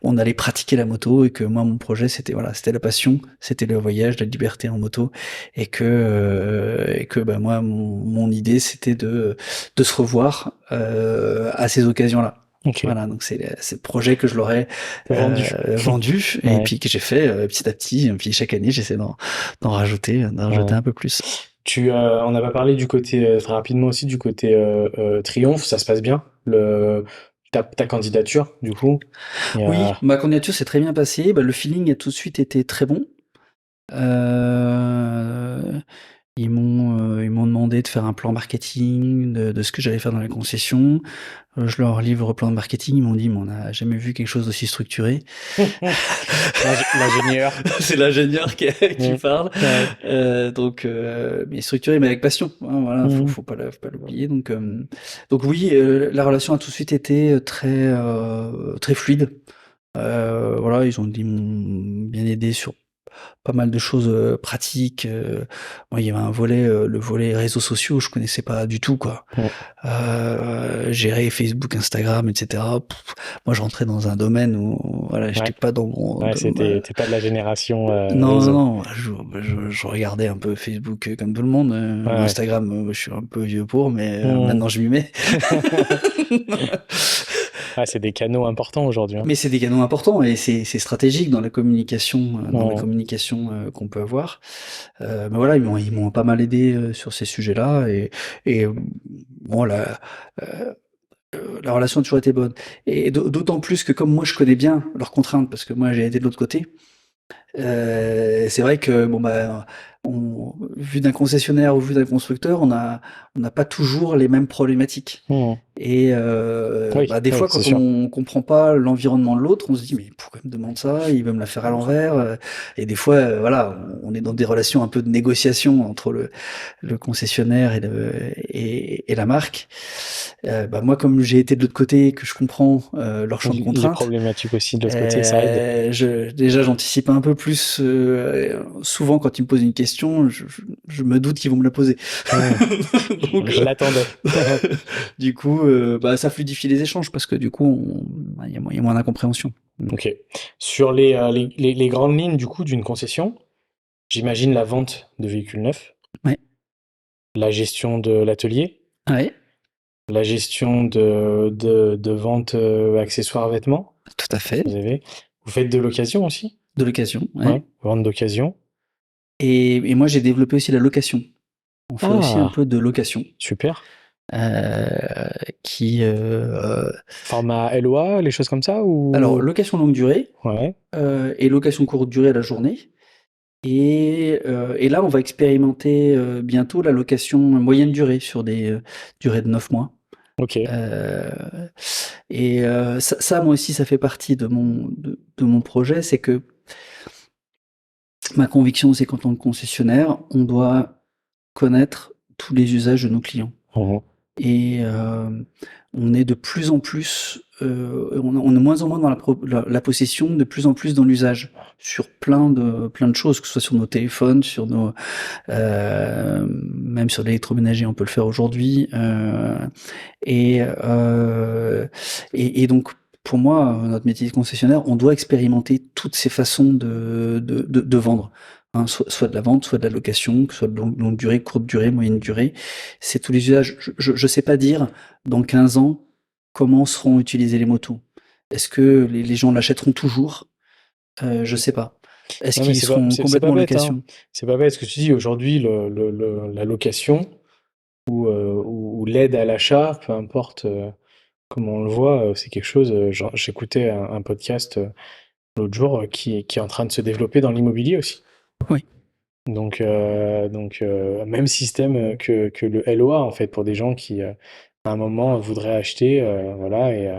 on allait pratiquer la moto et que moi mon projet c'était la passion, c'était le voyage, la liberté en moto et que moi mon idée c'était de se revoir à ces occasions-là. Ok. Voilà, donc c'est le projet que je leur ai vendu et Ouais. puis que j'ai fait petit à petit, et puis chaque année j'essaie d'en rajouter un peu plus. On n'a pas parlé du côté, très rapidement aussi, du côté triomphe, ça se passe bien? Ta candidature, du coup? Oui, ma candidature s'est très bien passée. Le feeling a tout de suite été très bon. Ils m'ont demandé de faire un plan marketing de ce que j'allais faire dans les concessions. Je leur livre le plan de marketing. Ils m'ont dit, mais on n'a jamais vu quelque chose d'aussi structuré. L'ingénieur. C'est l'ingénieur qui parle. Ouais. Mais structuré, mais avec passion. Hein, voilà, faut pas l'oublier. Donc oui, la relation a tout de suite été très fluide. Voilà, ils m'ont bien aidé sur pas mal de choses pratiques. Moi, il y avait un volet, le volet réseaux sociaux, je connaissais pas du tout, quoi. Gérer Facebook, Instagram, etc. Moi, je rentrais dans un domaine où, voilà, j'étais pas dans mon. Ouais, t'es pas de la génération. Non. Je regardais un peu Facebook comme tout le monde. Instagram, je suis un peu vieux pour, mais maintenant je m'y mets. C'est des canaux importants aujourd'hui. Mais c'est des canaux importants et c'est stratégique dans la communication, qu'on peut avoir. Mais voilà, ils m'ont pas mal aidé sur ces sujets-là et bon la relation a toujours été bonne. Et d'autant plus que comme moi je connais bien leurs contraintes parce que moi j'ai été de l'autre côté. C'est vrai que vu d'un concessionnaire ou vu d'un constructeur, on n'a pas toujours les mêmes problématiques. Et des fois, quand on comprend pas l'environnement de l'autre, on se dit mais pourquoi il me demande ça? Il veut me la faire à l'envers. Et des fois, voilà, on est dans des relations un peu de négociation entre le concessionnaire et la marque. Moi, comme j'ai été de l'autre côté, que je comprends leur champ de contraintes. Les problématiques aussi de l'autre côté, ça aide. Déjà, j'anticipe un peu plus. Souvent, quand ils me posent une question, je me doute qu'ils vont me la poser. Donc, je l'attendais. Du coup, ça fluidifie les échanges parce que du coup, il y a moins d'incompréhension. Ok. Sur les grandes lignes du coup d'une concession, j'imagine la vente de véhicules neufs. Ouais. La gestion de l'atelier. Ouais. La gestion de vente accessoires vêtements. Tout à fait. Vous faites de l'occasion aussi? De l'occasion, ouais. Vente d'occasion. Et moi, j'ai développé aussi la location. On fait aussi un peu de location. Super. Format LOA, les choses comme ça ou... Alors, location longue durée. Ouais. Et location courte durée à la journée. Et là, on va expérimenter bientôt la location moyenne durée sur des durées de 9 mois. Ok. Et ça, moi aussi, ça fait partie de mon projet, c'est que ma conviction, c'est qu'en tant que concessionnaire, on doit connaître tous les usages de nos clients. Et on est de plus en plus, on est moins en moins dans la possession, de plus en plus dans l'usage sur plein de choses, que ce soit sur nos téléphones, sur même sur l'électroménager, on peut le faire aujourd'hui. Et donc pour moi, notre métier de concessionnaire, on doit expérimenter toutes ces façons de vendre. Soit de la vente, soit de la location, que ce soit de longue durée, courte durée, moyenne durée. C'est tous les usages. Je sais pas dire, dans 15 ans, comment seront utilisées les motos. Est-ce que les gens l'achèteront toujours? Je sais pas. Est-ce qu'ils seront complètement en location? C'est pas bête ce que tu dis. Aujourd'hui, la location ou l'aide à l'achat, peu importe comment on le voit, c'est quelque chose... J'écoutais un podcast l'autre jour qui est en train de se développer dans l'immobilier aussi. Oui. Donc même système que le LOA en fait pour des gens qui à un moment voudraient acheter, voilà, et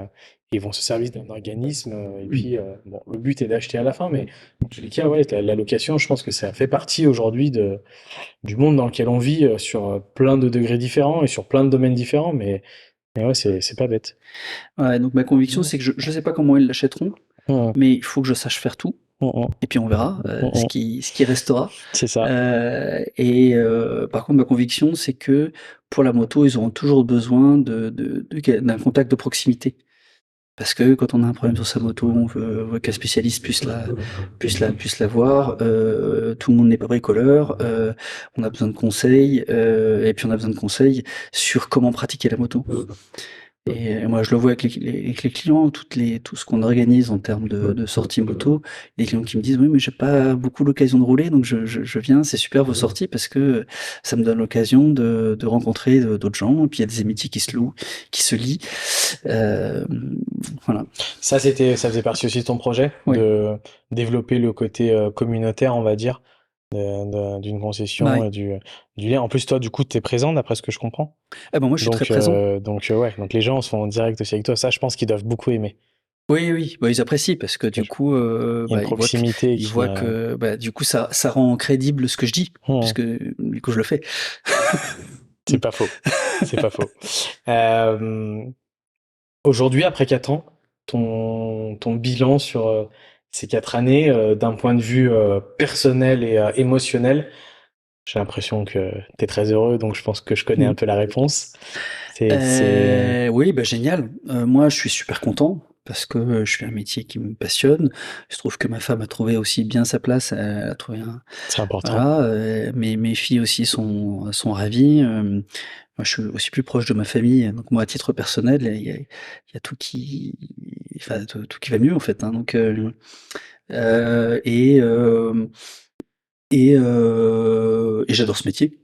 ils vont se servir d'un organisme. Et puis, bon, le but est d'acheter à la fin, mais en tous les cas, ouais, la location, je pense que ça fait partie aujourd'hui du monde dans lequel on vit sur plein de degrés différents et sur plein de domaines différents, mais ouais, c'est pas bête. Ouais, donc ma conviction, c'est que je sais pas comment ils l'achèteront, Mmh, mais il faut que je sache faire tout. mmh, mmh, Et puis on verra mmh, ce mmh. qui restera. C'est ça. Par contre, ma conviction, c'est que pour la moto, ils auront toujours besoin d'un contact de proximité. Parce que quand on a un problème sur sa moto, on veut qu'un spécialiste puisse la voir. Tout le monde n'est pas bricoleur. On a besoin de conseils. Et puis on a besoin de conseils sur comment pratiquer la moto. Et moi, je le vois avec les clients, tout ce qu'on organise en termes de sorties moto, des clients qui me disent: «Oui, mais j'ai pas beaucoup l'occasion de rouler, donc je viens, c'est super vos sorties parce que ça me donne l'occasion de rencontrer d'autres gens, et puis il y a des amitiés qui se lient». Voilà. Ça, ça faisait partie aussi de ton projet, Oui. de développer le côté communautaire, on va dire, d'une Bah, concession, oui. et du lien. En plus, toi, du coup, t'es présent, d'après ce que je comprends. Ah ben, moi, je suis très présent. Ouais, donc les gens sont en direct aussi avec toi. Ça, je pense qu'ils doivent beaucoup aimer. Oui, oui, bah, ils apprécient parce que Il du coup, y a une bah, proximité ils qui. voient que, bah, du coup, ça rend crédible ce que je dis, Hmm, puisque du coup, je le fais. c'est pas faux. C'est pas faux. Euh, Aujourd'hui, après 4 ans, ton bilan sur ces 4 années, d'un point de vue personnel et émotionnel, j'ai l'impression que tu es très heureux, donc je pense que je connais un Mmh. peu la réponse. C'est. Oui, bah, génial. Moi, je suis super content parce que, je fais un métier qui me passionne. Je trouve que ma femme a trouvé aussi bien sa place. Elle a trouvé un C'est important. voilà, mes filles aussi sont ravies. Moi, je suis aussi plus proche de ma famille, donc moi, à titre personnel, il y a tout qui enfin, tout qui va mieux, en fait, hein, donc heu et hem et j'adore ce métier.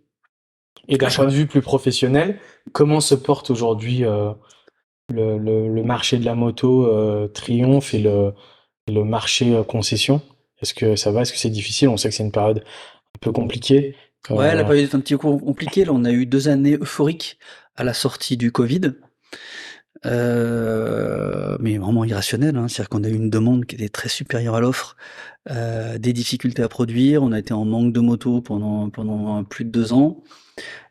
Et d'un J'a point de vue plus professionnel, comment se porte aujourd'hui le marché de la moto Triomphe et le marché concession? Est-ce que ça va? Est-ce que c'est difficile? On sait que c'est une période un peu compliquée. Ouais, la Euh, période est un petit peu compliquée. Là, on a eu 2 années euphoriques à la sortie du Covid, mais vraiment irrationnelles, hein. C'est-à-dire qu'on a eu une demande qui était très supérieure à l'offre, des difficultés à produire. On a été en manque de motos pendant plus de 2 ans.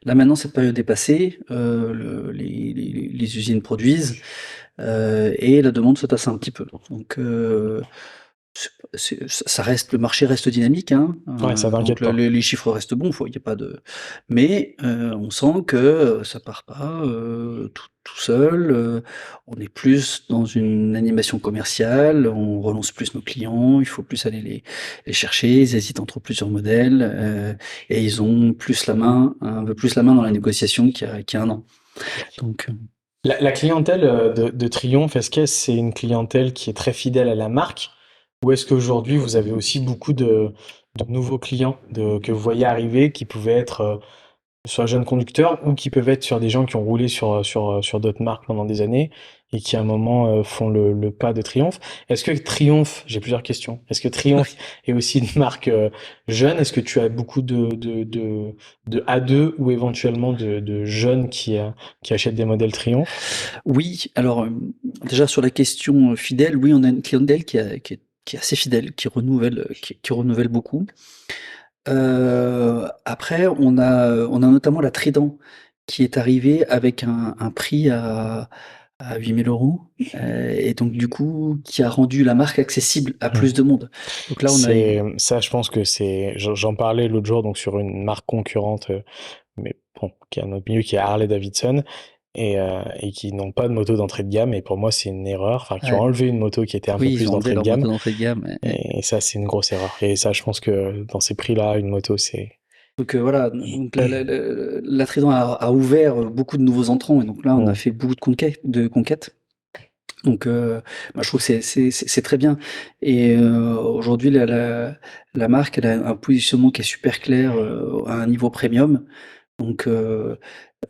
Là, maintenant, cette période est passée, les usines produisent, et la demande se tasse un petit peu. Donc, ça reste, le marché reste dynamique, hein, ouais, ça donc t'inquiète pas. les chiffres restent bons, il y a pas de mais on sent que ça part pas tout seul, on est plus dans une animation commerciale, on relance plus nos clients, il faut plus aller les chercher, ils hésitent entre plusieurs modèles, et ils ont plus la main, un peu plus la main dans la négociation qu'il y a 1 an. Donc La clientèle de Triomphe, est-ce que c'est une clientèle qui est très fidèle à la marque? Ou est-ce qu'aujourd'hui, vous avez aussi beaucoup de nouveaux clients que vous voyez arriver qui pouvaient être soit jeunes conducteurs ou qui peuvent être sur des gens qui ont roulé sur d'autres marques pendant des années et qui à un moment font le pas de Triomphe. Est-ce que Triomphe, j'ai plusieurs questions, est-ce que Triomphe est aussi une marque jeune? Est-ce que tu as beaucoup de A2 ou éventuellement de jeunes qui achètent des modèles Triomphe? oui, alors, déjà sur la question, fidèle, oui, on a une clientèle qui est assez fidèle, qui renouvelle beaucoup. Après on a notamment la Trident qui est arrivée avec un prix à 8 000 €, et donc du coup, qui a rendu la marque accessible à Hmm. plus de monde. Donc là, on a eu C'est ça, je pense que j'en parlais l'autre jour donc sur une marque concurrente, mais bon, qui est un autre milieu, qui est Harley Davidson, et qui n'ont pas de moto d'entrée de gamme. Et pour moi, c'est une erreur. Enfin, qui ont ouais, enlevé une moto qui était un peu oui, ils plus ont enlevé d'entrée de leur moto gamme. d'entrée de gamme, ouais. Et ça, c'est une grosse erreur. Et ça, je pense que dans ces prix-là, une moto, c'est. Donc voilà, donc la Trident a ouvert beaucoup de nouveaux entrants, et donc là, on a Hmm. fait beaucoup de conquêtes. Donc moi je trouve que c'est très bien, et aujourd'hui la marque, elle a un positionnement qui est super clair, à un niveau premium, donc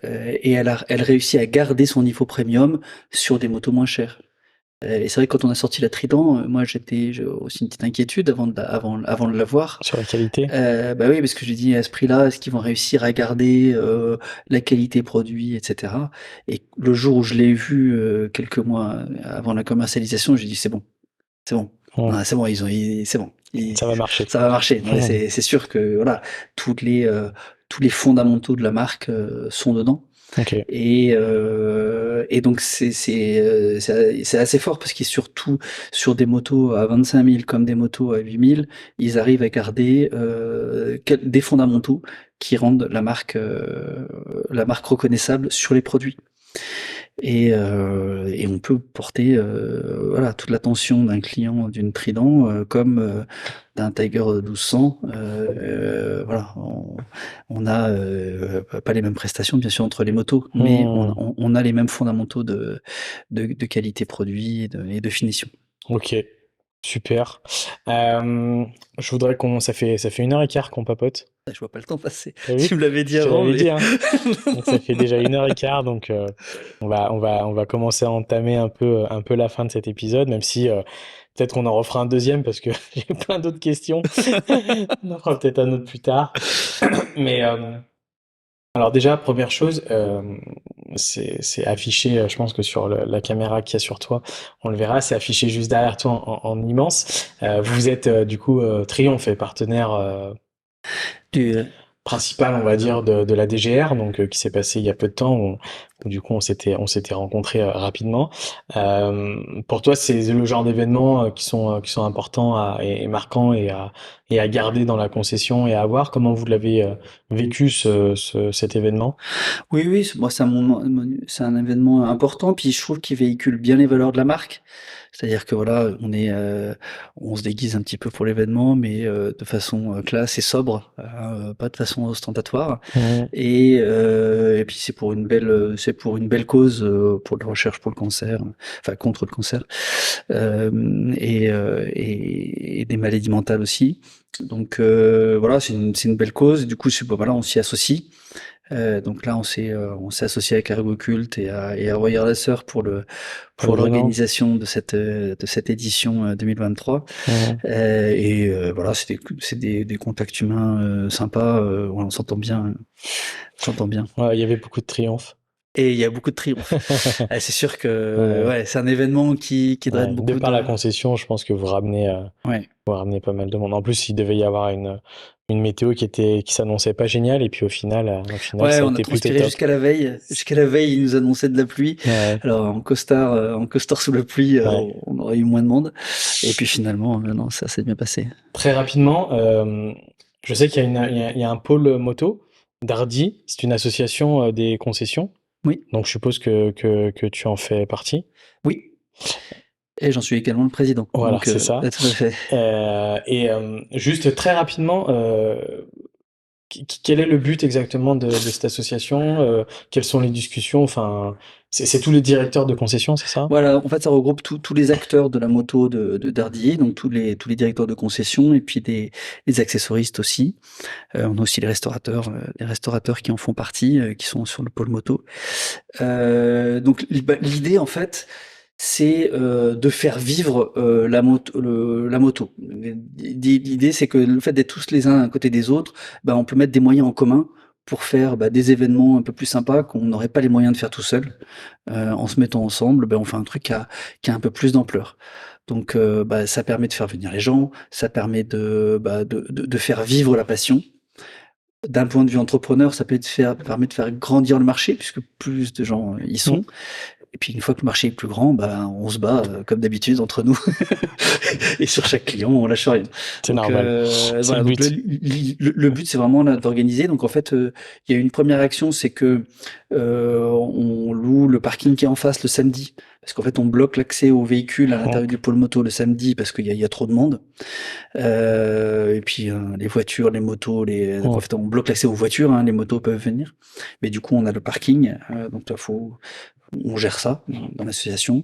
et elle réussit à garder son niveau premium sur des motos moins chères. Et c'est vrai que quand on a sorti la Trident, moi j'ai aussi une petite inquiétude avant de l'avoir. Sur la qualité? Bah oui, parce que j'ai dit à ce prix-là, est-ce qu'ils vont réussir à garder la qualité produit, etc. Et le jour où je l'ai vu quelques mois avant la commercialisation, j'ai dit c'est bon, c'est bon. Mmh. C'est bon, c'est bon. Ça va marcher. Ça va marcher. Ouais, c'est sûr que voilà, tous les fondamentaux de la marque sont dedans. Ok. Et donc c'est assez fort parce qu'ils surtout sur des motos à 25 000 comme des motos à 8 000, ils arrivent à garder des fondamentaux qui rendent la marque reconnaissable sur les produits. Et on peut porter voilà toute l'attention d'un client d'une Trident comme d'un Tiger 1200. Voilà, on a pas les mêmes prestations bien sûr entre les motos, mais on a les mêmes fondamentaux de qualité produit et de finition. Ok, super. Je voudrais ça fait 1h15 qu'on papote. Je vois pas le temps passer. T'as vu? Tu me l'avais dit Je te avant. l'avais dit, hein. Donc ça fait déjà 1h15, donc on va commencer à entamer un peu la fin de cet épisode, même si peut-être qu'on en refera un deuxième parce que j'ai plein d'autres questions. On en fera peut-être un autre plus tard. Mais alors déjà, première chose, c'est affiché, je pense que sur la caméra qu'il y a sur toi, on le verra, c'est affiché juste derrière toi en immense. Vous êtes du coup Triomphe est partenaire principal, on va dire, de la DGR, donc qui s'est passé il y a peu de temps, où du coup on s'était rencontrés rapidement. Pour toi, c'est le genre d'événements qui sont importants et marquants et à garder dans la concession et à avoir. Comment vous l'avez vécu cet événement? Oui, moi c'est un événement important, puis je trouve qu'il véhicule bien les valeurs de la marque. C'est-à-dire que voilà, on se déguise un petit peu pour l'événement, mais de façon classe et sobre, pas de façon ostentatoire. Mmh. Et puis c'est pour une belle cause, pour la recherche pour le cancer, enfin contre le cancer, et des maladies mentales aussi. Donc voilà, c'est une belle cause. Du coup, voilà, on s'y associe. Donc là, on s'est associé avec Ergoculte et à Royal Racer pour l'organisation de cette édition 2023. Voilà, c'est des contacts humains sympas. On s'entend bien. Ouais, il y avait beaucoup de triomphes. Et il y a beaucoup de triomphes. C'est sûr que ouais, c'est un événement qui draine beaucoup de par la concession, je pense que vous ramenez pas mal de monde. En plus, il devait y avoir une météo qui s'annonçait pas géniale, et puis au final ça on a a été plutôt transpiré top. jusqu'à la veille. Jusqu'à la veille, ils nous annonçaient de la pluie. Ouais. Alors en costard sous la pluie, on aurait eu moins de monde. Et puis finalement, non, ça s'est bien passé. Très rapidement, je sais qu'il y a un pôle moto d'Hardy. C'est une association des concessions. Oui. Donc je suppose que tu en fais partie. Oui. Et j'en suis également le président. Voilà, donc, c'est ça. Tout à fait. Juste très rapidement, quel est le but exactement de cette association? Quelles sont les discussions? Enfin, c'est tous les directeurs de concession, c'est ça? Voilà, en fait, ça regroupe tous les acteurs de la moto de Dardier, donc tous les directeurs de concession et puis les accessoristes aussi. On a aussi les restaurateurs qui en font partie, qui sont sur le pôle moto. Donc l'idée, en fait, c'est de faire vivre la moto. L'idée, c'est que le fait d'être tous les uns à côté des autres, on peut mettre des moyens en commun pour faire des événements un peu plus sympas qu'on n'aurait pas les moyens de faire tout seul. En se mettant ensemble, on fait un truc qui a un peu plus d'ampleur. Donc ça permet de faire venir les gens, ça permet de faire vivre la passion. D'un point de vue entrepreneur, ça permet de faire grandir le marché puisque plus de gens y sont. Et puis une fois que le marché est plus grand, on se bat comme d'habitude entre nous. Et sur chaque client, on lâche rien. C'est normal. Voilà, donc le but, c'est vraiment d'organiser. Donc en fait, il y a une première action, c'est que on loue le parking qui est en face le samedi. Parce qu'en fait, on bloque l'accès aux véhicules à l'intérieur du pôle moto le samedi parce qu'il y a trop de monde. Et puis les voitures, les motos, en fait, on bloque l'accès aux voitures. Les motos peuvent venir, mais du coup, on a le parking. Donc il faut on gère ça dans l'association.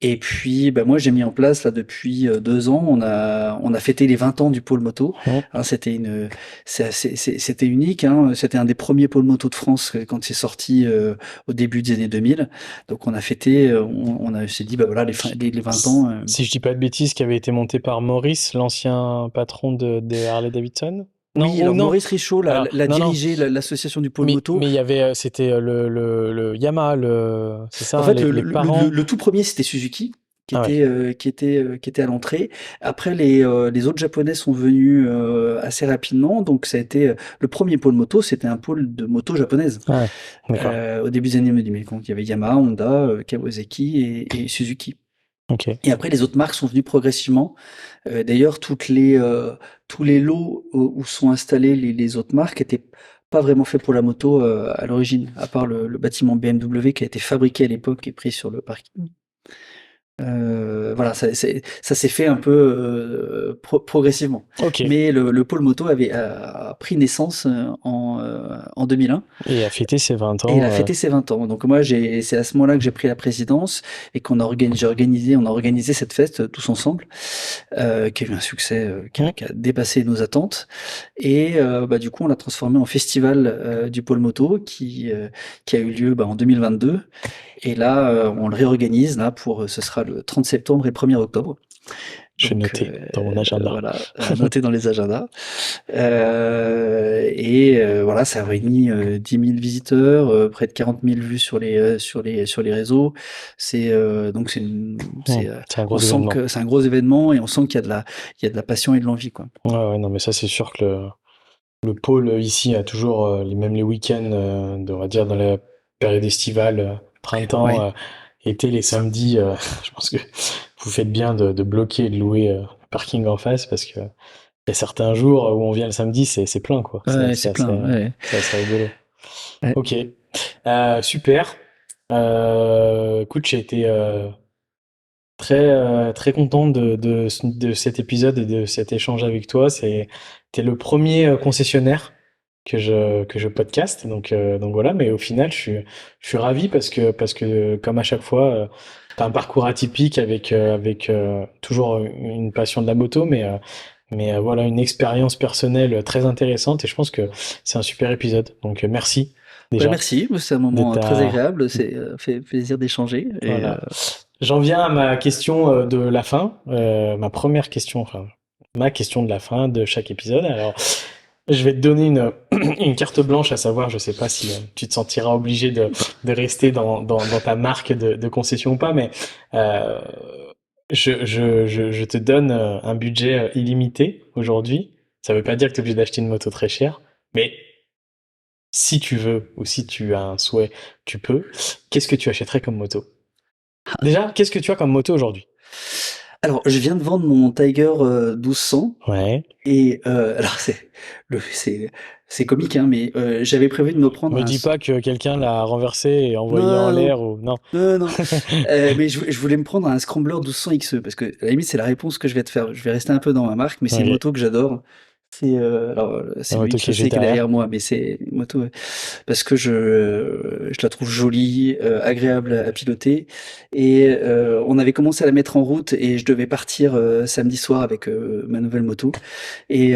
Et puis, moi, j'ai mis en place, là, depuis 2 ans, on a fêté les 20 ans du pôle moto. Mmh. Alors, c'était unique, hein. C'était un des premiers pôles moto de France quand c'est sorti au début des années 2000. Donc, on a fêté, s'est dit, voilà, les 20 ans. Si je dis pas de bêtises, qui avait été monté par Maurice, l'ancien patron des Harley Davidson. Oui, alors Maurice Richaud l'a non. dirigé, l'association du pôle moto. Mais il y avait, c'était le Yamaha, c'est ça, En fait, les parents. le tout premier, c'était Suzuki, qui était à l'entrée. Après, les autres japonais sont venus assez rapidement. Donc, ça a été le premier pôle moto, c'était un pôle de moto japonaise. Ah ouais, d'accord. Au début des années 2000. Donc, il y avait Yamaha, Honda, Kawasaki et Suzuki. Ok. Et après, les autres marques sont venues progressivement. D'ailleurs, tous les lots où sont installés les autres marques étaient pas vraiment faits pour la moto à l'origine, à part le bâtiment BMW qui a été fabriqué à l'époque et pris sur le parking. Voilà, ça s'est fait un peu progressivement. Ok. Mais le pôle moto a pris naissance en 2001. Et a fêté ses 20 ans. Et il a fêté ses 20 ans. Donc moi, c'est à ce moment-là que j'ai pris la présidence et on a organisé cette fête tous ensemble, qui a eu un succès qui a dépassé nos attentes. Et du coup, on l'a transformé en festival du pôle moto qui a eu lieu en 2022. Et là, on le réorganise ce sera le 30 septembre et le 1er octobre. Je vais noter dans mon agenda. Voilà, noter dans les agendas. Voilà, ça réunit 10 000 visiteurs, près de 40 000 vues sur les réseaux. Donc c'est un gros événement. C'est un gros événement et on sent qu'il y a de la passion et de l'envie, quoi. Ouais, non, mais ça c'est sûr que le pôle ici a toujours même les week-ends, on va dire dans la période estivale, printemps, été, les samedis. Je pense que vous faites bien de bloquer et de louer le parking en face parce que il y a certains jours où on vient le samedi, c'est plein, quoi. Ouais, c'est plein. Ouais. C'est assez rigolo. Ouais. Ok, super. Écoute, j'ai été très content de cet épisode et de cet échange avec toi. T'es le premier concessionnaire que je podcaste, donc voilà. Mais au final, je suis ravi parce que comme à chaque fois, t'as un parcours atypique avec toujours une passion de la moto, mais voilà, une expérience personnelle très intéressante et je pense que c'est un super épisode. Donc merci déjà. Merci, c'est un moment très agréable, c'est fait plaisir d'échanger. Voilà. J'en viens à ma question de la fin, ma première question, enfin ma question de la fin de chaque épisode. Alors, je vais te donner une carte blanche, à savoir, je sais pas si tu te sentiras obligé de rester dans ta marque de concession ou pas, mais je te donne un budget illimité aujourd'hui. Ça veut pas dire que tu es obligé d'acheter une moto très chère, mais si tu veux ou si tu as un souhait, tu peux. Qu'est-ce que tu achèterais comme moto? Déjà, qu'est-ce que tu as comme moto aujourd'hui? Alors, je viens de vendre mon Tiger 1200. Ouais. Et alors c'est comique, hein, mais j'avais prévu de me prendre. Me dis pas que quelqu'un l'a renversé et envoyé en l'air ou non. Non. Mais je voulais me prendre un Scrambler 1200 XE parce que à la limite c'est la réponse que je vais te faire. Je vais rester un peu dans ma marque, mais c'est une moto que j'adore. C'est une XC qui est derrière moi, mais c'est une moto parce que je la trouve jolie, agréable à piloter. Et on avait commencé à la mettre en route et je devais partir samedi soir avec ma nouvelle moto. Et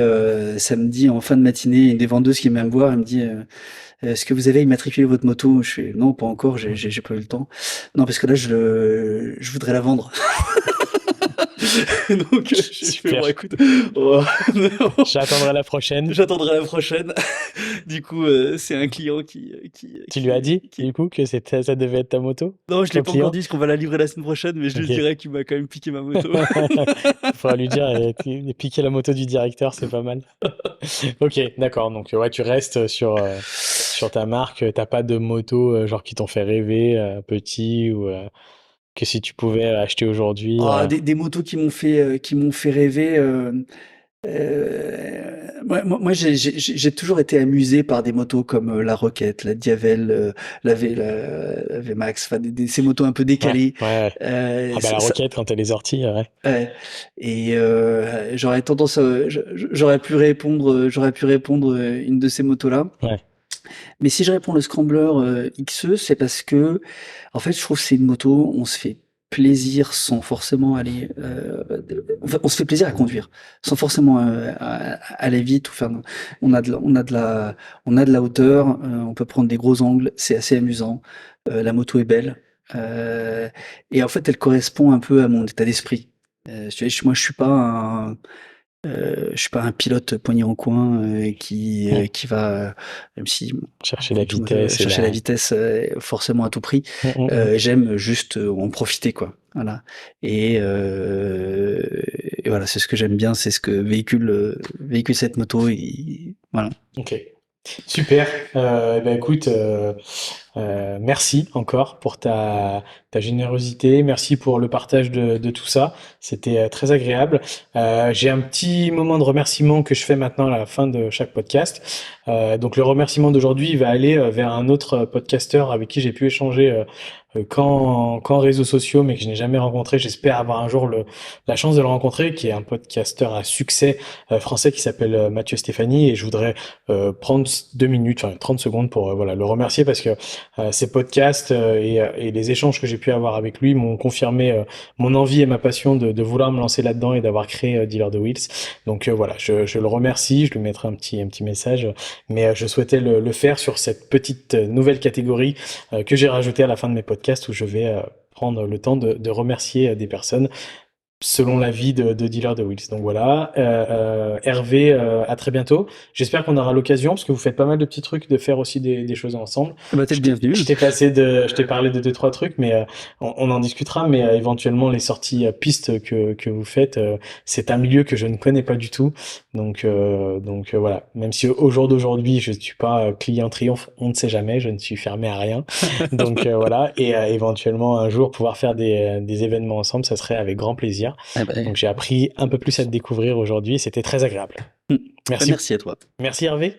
samedi en fin de matinée, une des vendeuses qui vient me voir, elle me dit est-ce que vous avez immatriculé votre moto? Je fais non, pas encore, j'ai pas eu le temps. Non, parce que là je voudrais la vendre. Donc je fais bon, écoute, j'attendrai la prochaine. J'attendrai la prochaine. Du coup, c'est un client qui tu lui as dit du coup que ça devait être ta moto? Non, je l'ai pas encore dit, parce qu'on va la livrer la semaine prochaine, mais je lui dirai qu'il m'a quand même piqué ma moto. Il faudra lui dire piquer la moto du directeur, c'est pas mal. Ok, d'accord. Donc ouais, tu restes sur ta marque. T'as pas de moto genre qui t'ont fait rêver petit ou que si tu pouvais acheter aujourd'hui. Des motos qui m'ont fait rêver. Moi j'ai toujours été amusé par des motos comme la Rocket, la Diavel, la VMAX, enfin ces motos un peu décalées. Ouais. La Rocket quand elle est sortie, ouais. Et j'aurais pu répondre une de ces motos là. Ouais. Mais si je réponds le Scrambler XE, c'est parce que, en fait, je trouve que c'est une moto, on se fait plaisir sans forcément aller, enfin, on se fait plaisir à conduire, sans forcément aller vite ou faire. On a de la hauteur, on peut prendre des gros angles, c'est assez amusant. La moto est belle, et en fait, elle correspond un peu à mon état d'esprit. Tu vois, moi, je suis pas un pilote poignet en coin qui va, même si Chercher la tout le monde vitesse et chercher la vitesse forcément à tout prix. J'aime juste en profiter, quoi. Voilà. Et voilà, c'est ce que j'aime bien, c'est ce que véhicule cette moto. Et voilà. Ok. Super. Écoute, merci encore pour ta générosité. Merci pour le partage de tout ça. C'était très agréable. J'ai un petit moment de remerciement que je fais maintenant à la fin de chaque podcast. Donc le remerciement d'aujourd'hui va aller vers un autre podcasteur avec qui j'ai pu échanger qu'en réseaux sociaux, mais que je n'ai jamais rencontré. J'espère avoir un jour la chance de le rencontrer, qui est un podcasteur à succès français qui s'appelle Mathieu Stéphanie, et je voudrais prendre 2 minutes, enfin 30 secondes pour voilà le remercier parce que ces podcasts et les échanges que j'ai pu avoir avec lui m'ont confirmé mon envie et ma passion de vouloir me lancer là-dedans et d'avoir créé Dealer de Wheels. Donc voilà, je le remercie, je lui mettrai un petit message, mais je souhaitais le faire sur cette petite nouvelle catégorie que j'ai rajoutée à la fin de mes podcasts où je vais prendre le temps de remercier des personnes selon l'avis de Dealer de Wheels. Donc voilà, Hervé, à très bientôt. J'espère qu'on aura l'occasion, parce que vous faites pas mal de petits trucs, de faire aussi des choses ensemble. Bah, t'es le bienvenu. Je t'ai parlé de 2-3 trucs, mais on en discutera. Mais éventuellement les sorties pistes que vous faites, c'est un milieu que je ne connais pas du tout. Donc voilà. Même si au jour d'aujourd'hui je suis pas client triomphe, on ne sait jamais. Je ne suis fermé à rien. Donc voilà. Et éventuellement un jour pouvoir faire des événements ensemble, ça serait avec grand plaisir. Donc j'ai appris un peu plus à te découvrir aujourd'hui. C'était très agréable. Merci. Merci à toi. Merci Hervé.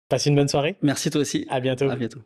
Passe une bonne soirée. Merci toi aussi. À bientôt. À bientôt.